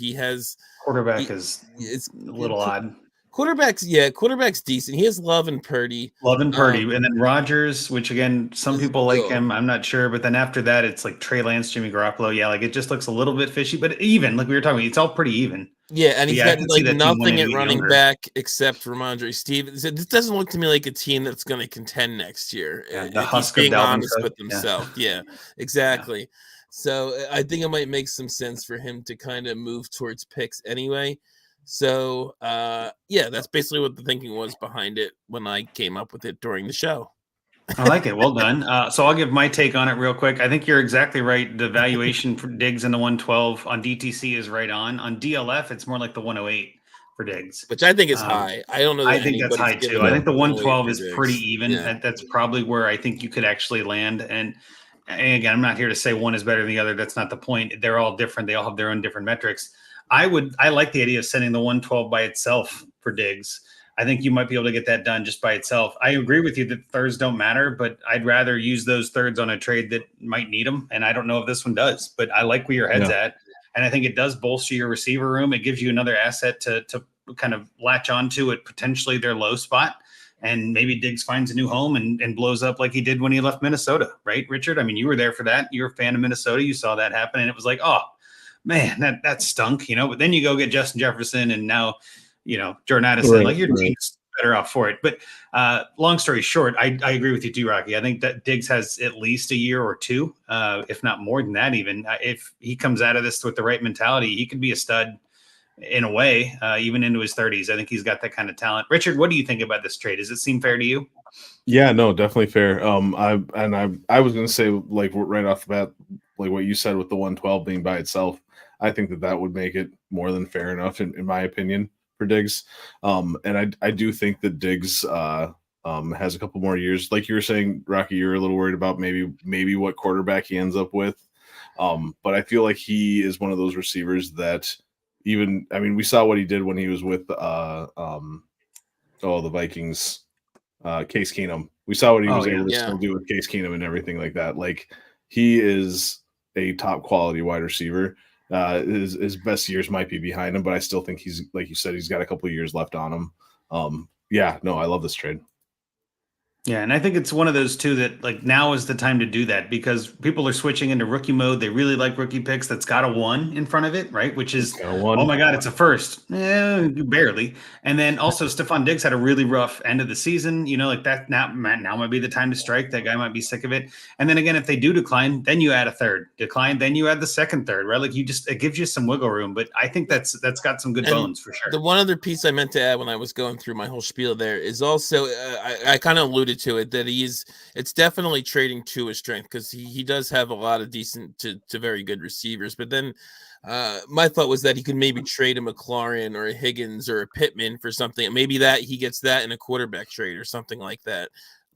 Quarterback is it's a little odd. Quarterback's decent. He has Love and Purdy. Love and Purdy, and then Rodgers, which again, some people like him. I'm not sure, but then after that, it's like Trey Lance, Jimmy Garoppolo. Yeah, like it just looks a little bit fishy, but even like we were talking about, it's all pretty even. Yeah, and he's got like nothing at running younger. back except Ramondre Stevens. This doesn't look to me like a team that's going to contend next year. Yeah, the husk being honest with themselves. Yeah, exactly. Yeah. So I think it might make some sense for him to kind of move towards picks anyway. So yeah, that's basically what the thinking was behind it when I came up with it during the show. I like it. Well done. So I'll give my take on it real quick. I think you're exactly right. The valuation for Diggs in the 112 on DTC is right on. On DLF, it's more like the 108 for Diggs, which I think is high. I don't know. I think that's high too. I think the 112 is pretty even. Yeah. That's probably where I think you could actually land. And again, I'm not here to say one is better than the other. That's not the point. They're all different. They all have their own different metrics. I like the idea of sending the 112 by itself for Diggs. I think you might be able to get that done just by itself. I agree with you that thirds don't matter, but I'd rather use those thirds on a trade that might need them. And I don't know if this one does, but I like where your head's at. And I think it does bolster your receiver room. It gives you another asset to kind of latch onto at potentially their low spot. And maybe Diggs finds a new home and blows up like he did when he left Minnesota, right, Richard? I mean, you were there for that. You're a fan of Minnesota. You saw that happen. And it was like, oh, man, that stunk, But then you go get Justin Jefferson and now, Jordan Addison, like your team's better off for it. But long story short, I agree with you too, Rocky. I think that Diggs has at least a year or two, if not more than that even. If he comes out of this with the right mentality, he could be a stud in a way, even into his 30s. I think he's got that kind of talent. Richard, what do you think about this trade? Does it seem fair to you? Yeah, no, definitely fair. I was going to say, like, right off the bat, like what you said with the 112 being by itself, I think that would make it more than fair enough, in my opinion, for Diggs. And I do think that Diggs has a couple more years. Like you were saying, Rocky, you're a little worried about maybe what quarterback he ends up with. But I feel like he is one of those receivers that we saw what he did when he was with the Vikings, Case Keenum. We saw what he was able to still do with Case Keenum and everything like that. Like, he is a top quality wide receiver. His best years might be behind him, but I still think he's, like you said, he's got a couple of years left on him. I love this trade. Yeah, and I think it's one of those two that, like, now is the time to do that because people are switching into rookie mode. They really like rookie picks that's got a 1 in front of it, right? Which is, oh my God, it's a first. Barely. And then also Stephon Diggs had a really rough end of the season. Like that now might be the time to strike. That guy might be sick of it. And then again, if they do decline, then you add a third. Decline, then you add the second third, right? Like it gives you some wiggle room. But I think that's got some good bones for sure. The one other piece I meant to add when I was going through my whole spiel there is also, I kind of alluded to it, that it's definitely trading to his strength because he does have a lot of decent to very good receivers. But then my thought was that he could maybe trade a McLaurin or a Higgins or a Pittman for something. Maybe that he gets that in a quarterback trade or something like that.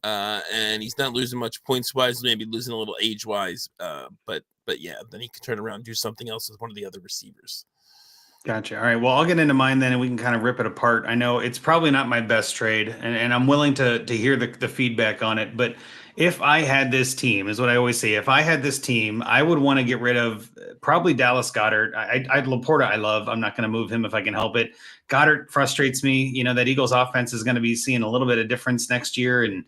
And he's not losing much points wise, maybe losing a little age wise. But yeah, then he can turn around and do something else with one of the other receivers. Gotcha. All right. Well, I'll get into mine then, and we can kind of rip it apart. I know it's probably not my best trade, and I'm willing to hear the feedback on it. But if I had this team, is what I always say, if I had this team, I would want to get rid of probably Dallas Goedert. Laporta I love. I'm not going to move him if I can help it. Goddard frustrates me. That Eagles offense is going to be seeing a little bit of difference next year, and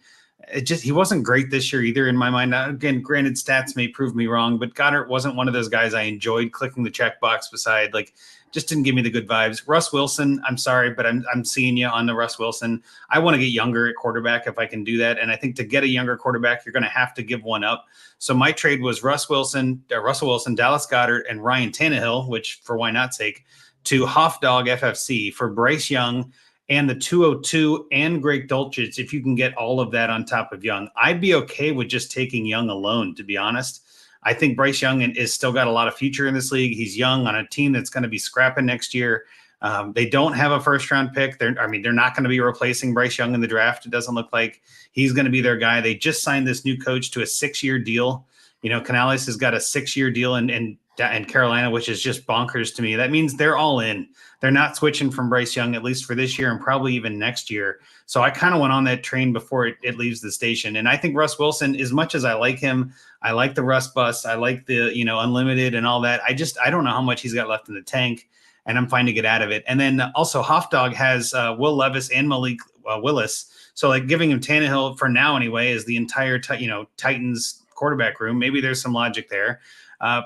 he wasn't great this year either in my mind. Now, again, granted, stats may prove me wrong, but Goddard wasn't one of those guys I enjoyed clicking the checkbox beside. Like, just didn't give me the good vibes. Russ Wilson, I'm sorry, but I'm seeing you on the Russ Wilson. I want to get younger at quarterback if I can do that. And I think to get a younger quarterback, you're going to have to give one up. So my trade was Russell Wilson, Dallas Goedert, and Ryan Tannehill, which for why not sake, to Hofdog FFC for Bryce Young and the 202 and Greg Dulcich, if you can get all of that on top of Young. I'd be okay with just taking Young alone, to be honest. I think Bryce Young is still got a lot of future in this league. He's young on a team that's going to be scrapping next year. They don't have a first round pick. They're not going to be replacing Bryce Young in the draft. It doesn't look like he's going to be their guy. They just signed this new coach to a 6-year deal. Canales has got a 6-year deal in Carolina, which is just bonkers to me. That means they're all in. They're not switching from Bryce Young, at least for this year and probably even next year. So I kind of went on that train before it leaves the station. And I think Russ Wilson, as much as I like him, I like the Russ bus, I like the, unlimited and all that. I don't know how much he's got left in the tank, and I'm fine to get out of it. And then also Hofdog has Will Levis and Malik Willis. So like giving him Tannehill for now anyway is the entire, Titans quarterback room. Maybe there's some logic there.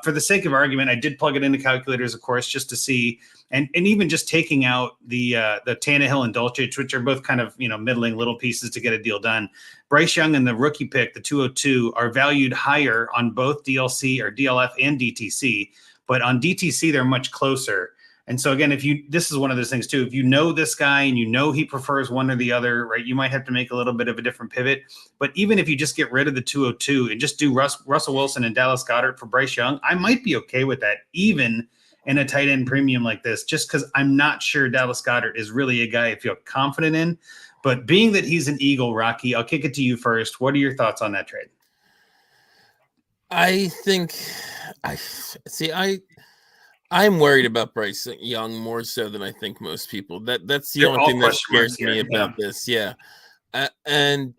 For the sake of argument, I did plug it into calculators, of course, just to see, and even just taking out the Tannehill and Dulcich, which are both kind of middling little pieces to get a deal done. Bryce Young and the rookie pick, the 202, are valued higher on both DLC or DLF and DTC, but on DTC they're much closer. And so again, this is one of those things too, if you know this guy and he prefers one or the other, right, you might have to make a little bit of a different pivot. But even if you just get rid of the 202 and just do Russell Wilson and Dallas Goedert for Bryce Young, I might be okay with that, even in a tight end premium like this, just because I'm not sure Dallas Goedert is really a guy I feel confident in. But being that he's an Eagle, Rocky, I'll kick it to you first. What are your thoughts on that trade? I'm worried about Bryce Young more so than I think most people. That's the only thing that scares me about this. Yeah. And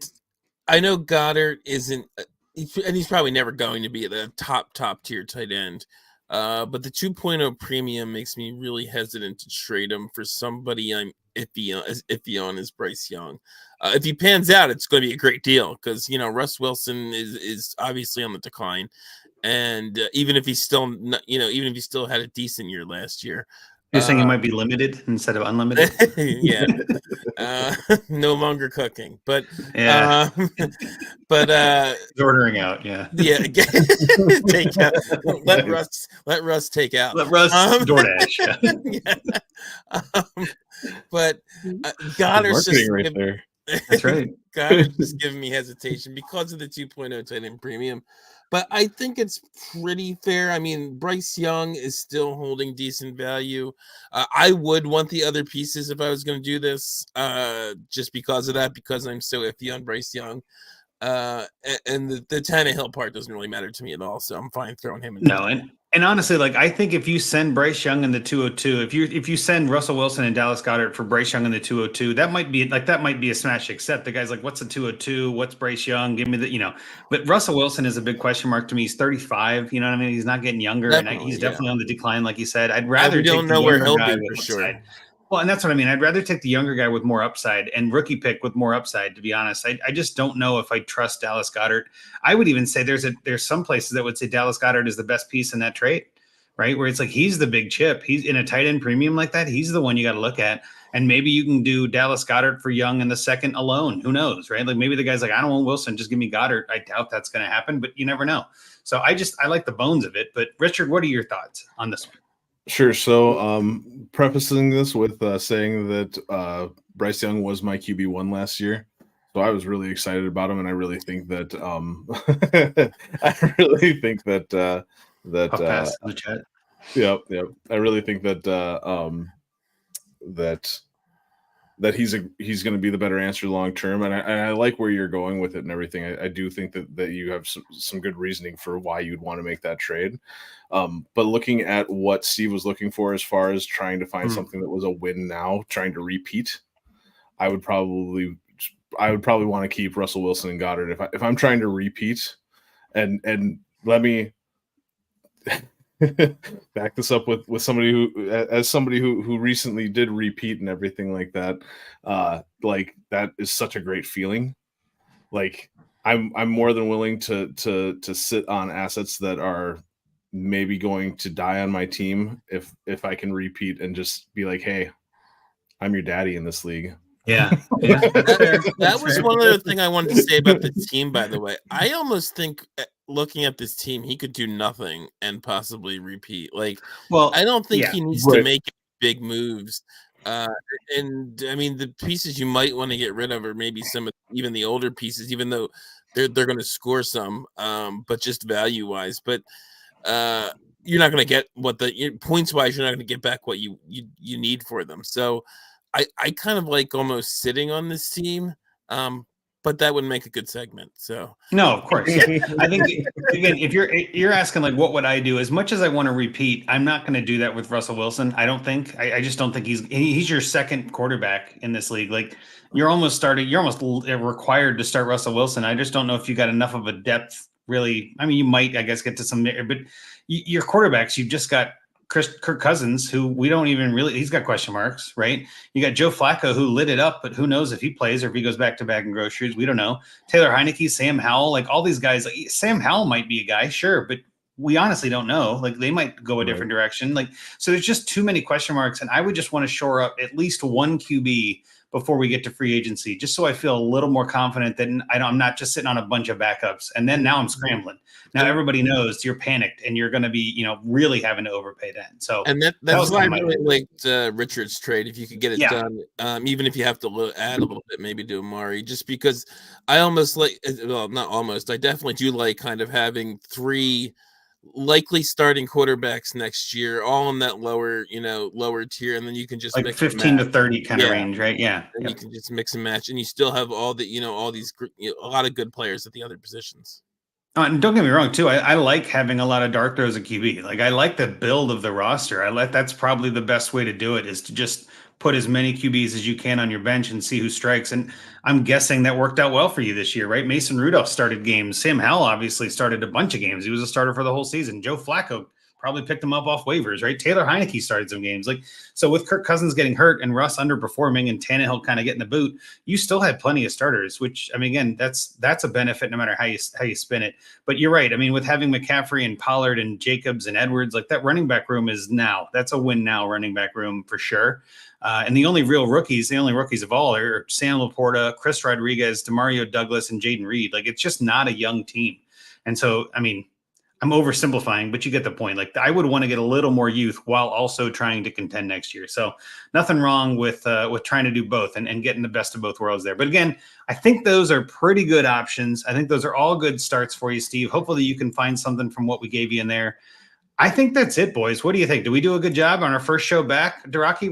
I know Goddard isn't, and he's probably never going to be the top tier tight end. But the 2.0 premium makes me really hesitant to trade him for somebody I'm iffy on is Bryce Young. If he pans out, it's going to be a great deal because, Russ Wilson is obviously on the decline. And even if he still had a decent year last year, you're saying he might be limited instead of unlimited. Yeah, no longer cooking, but yeah, but ordering out. Yeah, take out. Let Russ take out. Let Russ DoorDash. Yeah. But Goddard's just right there. That's right. Goddard's just giving me hesitation because of the 2.0 tight end premium. But I think it's pretty fair. I mean, Bryce Young is still holding decent value. I would want the other pieces if I was going to do this, just because of that, because I'm so iffy on Bryce Young. And the Tannehill part doesn't really matter to me at all, so I'm fine throwing him in. No, and honestly, like I think if you send Bryce Young in the 202, if you send Russell Wilson and Dallas Goedert for Bryce Young in the 202, that might be a smash accept. The guy's like, what's a 202? What's Bryce Young? Give me the, But Russell Wilson is a big question mark to me. He's 35. You know what I mean? He's not getting younger, and he's definitely on the decline, like you said. I'd rather don't know where he'll be for sure. Well, and that's what I mean. I'd rather take the younger guy with more upside and rookie pick with more upside, to be honest. I just don't know if I trust Dallas Goedert. I would even say there's some places that would say Dallas Goedert is the best piece in that trade, right? Where it's like he's the big chip. He's in a tight end premium like that. He's the one you got to look at. And maybe you can do Dallas Goedert for Young in the second alone. Who knows, right? Like maybe the guy's like, I don't want Wilson, just give me Goddard. I doubt that's going to happen, but you never know. So I like the bones of it. But Richard, what are your thoughts on this one? Sure. So, prefacing this with saying that Bryce Young was my QB1 last year, so I was really excited about him, and I really think that pass in the chat. Yep. I really think that that he's going to be the better answer long term, and I like where you're going with it and everything. I do think that you have some good reasoning for why you'd want to make that trade. But looking at what Steve was looking for as far as trying to find something that was a win now, trying to repeat, I would probably want to keep Russell Wilson and Goddard if I'm trying to repeat, and let me back this up with somebody who recently did repeat and everything like that. Like that is such a great feeling. Like I'm more than willing to sit on assets that are maybe going to die on my team if I can repeat and just be like, hey, I'm your daddy in this league. Yeah. That was one other thing I wanted to say about the team, by the way. I almost think looking at this team, he could do nothing and possibly repeat. Like, well, I don't think he needs to make big moves. And I mean, the pieces you might want to get rid of are maybe some of even the older pieces, even though they're going to score some, but just value wise. But you're not going to get what points wise, you're not going to get back what you need for them. So I kind of like almost sitting on this team. But that would make a good segment. So no, of course. Yeah. I think again, if you're asking like what would I do, as much as I want to repeat, I'm not going to do that with Russell Wilson. I don't think. I just don't think he's your second quarterback in this league. Like you're almost required to start Russell Wilson. I just don't know if you got enough of a depth. Really, I mean, you might, I guess, get to some, but your quarterbacks, you've just got Kirk Cousins, who we don't even really, he's got question marks, right? You got Joe Flacco, who lit it up, but who knows if he plays or if he goes back to bagging groceries. We don't know. Taylor Heineke, Sam Howell, like all these guys, like Sam Howell might be a guy, sure, but we honestly don't know. Like they might go a different direction. Like, so there's just too many question marks. And I would just want to shore up at least one QB before we get to free agency, just so I feel a little more confident that I'm not just sitting on a bunch of backups. And then now I'm scrambling. Now everybody knows you're panicked and you're going to be, really having to overpay then. So, and that's why I really liked Richard's trade. If you could get it done, even if you have to add a little bit, maybe to Amari, just because I almost like, well, not almost, I definitely do like kind of having 3 likely starting quarterbacks next year, all in that lower tier, and then you can just like 15 to 30 kind of range, right? Yeah, and you can just mix and match, and you still have all the all these a lot of good players at the other positions. And don't get me wrong, too. I like having a lot of dart throws at QB. Like I like the build of the roster. That's probably the best way to do it, is to just put as many QBs as you can on your bench and see who strikes. And I'm guessing that worked out well for you this year, right? Mason Rudolph started games. Sam Howell obviously started a bunch of games. He was a starter for the whole season. Joe Flacco probably picked him up off waivers, right? Taylor Heineke started some games. Like, so with Kirk Cousins getting hurt and Russ underperforming and Tannehill kind of getting the boot, you still had plenty of starters, which, I mean, again, that's a benefit no matter how you spin it. But you're right. I mean, with having McCaffrey and Pollard and Jacobs and Edwards, like that running back room that's a win now running back room for sure. And the only rookies of all are Sam Laporta, Chris Rodriguez, Demario Douglas, and Jaden Reed. Like, it's just not a young team. And so, I mean, I'm oversimplifying, but you get the point. Like, I would want to get a little more youth while also trying to contend next year. So nothing wrong with trying to do both and getting the best of both worlds there. But again, I think those are pretty good options. I think those are all good starts for you, Steve. Hopefully you can find something from what we gave you in there. I think that's it, boys. What do you think? Do we do a good job on our first show back, Duraki?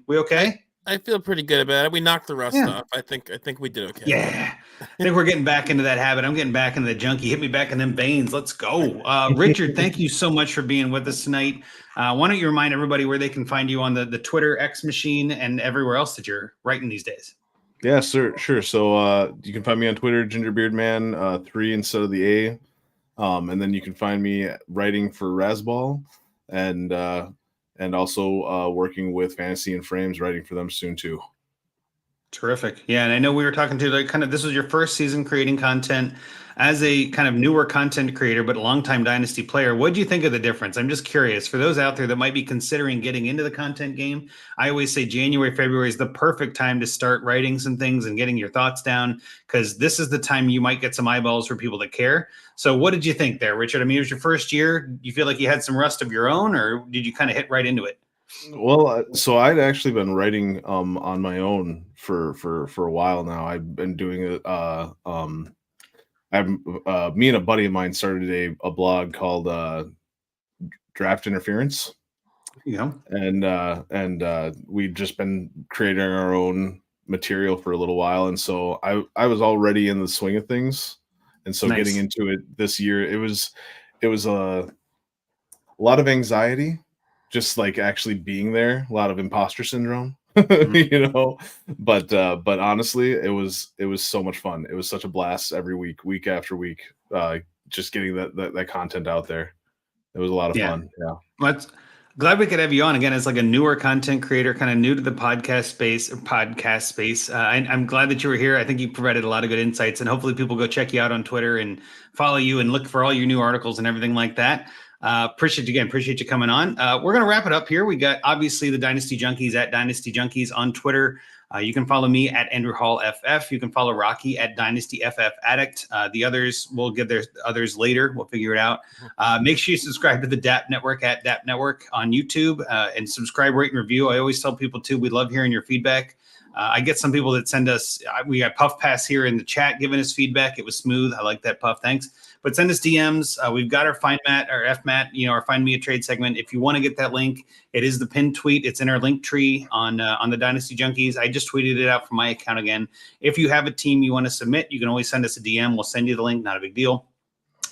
We okay? I feel pretty good about it. We knocked the rust off. I think we did okay. Yeah. I think we're getting back into that habit. I'm getting back into the junkie. Hit me back in them veins. Let's go. Richard, thank you so much for being with us tonight. Why don't you remind everybody where they can find you on the Twitter X machine and everywhere else that you're writing these days? Yeah, sure. So you can find me on Twitter, Gingerbeardman, 3 instead of the A. And then you can find me writing for Rasball and also working with Fantasy and Frames, writing for them soon too. Terrific. Yeah, and I know we were talking to this was your first season creating content as a kind of newer content creator, but a longtime Dynasty player. What do you think of the difference? I'm just curious for those out there that might be considering getting into the content game. I always say January, February is the perfect time to start writing some things and getting your thoughts down, because this is the time you might get some eyeballs for people that care. So what did you think there, Richard? I mean, it was your first year. Do you feel like you had some rust of your own, or did you kind of hit right into it? Well, so I'd actually been writing on my own for a while now. I've been doing it. Me and a buddy of mine started a blog called Draft Interference. Yeah, and we've just been creating our own material for a little while, and so I was already in the swing of things, and so getting into it this year, it was a lot of anxiety. Just like actually being there, a lot of imposter syndrome, but honestly, it was so much fun. It was such a blast every week after week, just getting that content out there. It was a lot of fun. Yeah. Well, glad we could have you on again as like a newer content creator, kind of new to the podcast space. I'm glad that you were here. I think you provided a lot of good insights, and hopefully people go check you out on Twitter and follow you and look for all your new articles and everything like that. Appreciate you coming on. We're going to wrap it up here. We got obviously the Dynasty Junkies at Dynasty Junkies on Twitter. You can follow me at Andrew Hall FF. You can follow Rocky at Dynasty FF Addict. The others, we'll give their others later. We'll figure it out. Make sure you subscribe to the DAP Network at DAP Network on YouTube and subscribe, rate, and review. I always tell people too, we love hearing your feedback. I get some people that send us, we got Puff Pass here in the chat giving us feedback. It was smooth. I like that, Puff. Thanks. But send us DMs. We've got our Find Matt or FMAT, our Find Me a Trade segment. If you want to get that link, it is the pinned tweet. It's in our link tree on the Dynasty Junkies. I just tweeted it out from my account again. If you have a team you want to submit, you can always send us a DM. We'll send you the link. Not a big deal.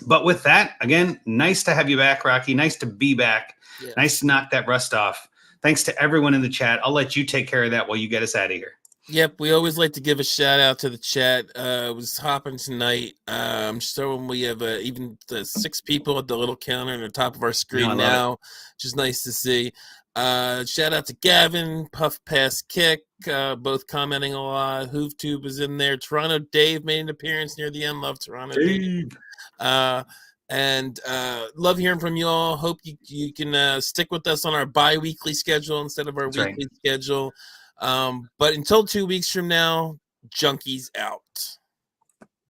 But with that, again, nice to have you back, Rocky. Nice to be back. Yes. Nice to knock that rust off. Thanks to everyone in the chat. I'll let you take care of that while you get us out of here. Yep, we always like to give a shout out to the chat. It was hopping tonight. I'm showing we have even the 6 people at the little counter on the top of our screen now, which is nice to see. Shout out to Gavin, Puff Pass Kick, both commenting a lot. HoofTube is in there. Toronto Dave made an appearance near the end. Love Toronto Dave. And love hearing from you all. Hope you can stick with us on our bi-weekly schedule instead of our weekly schedule. But until 2 weeks from now, Junkies out.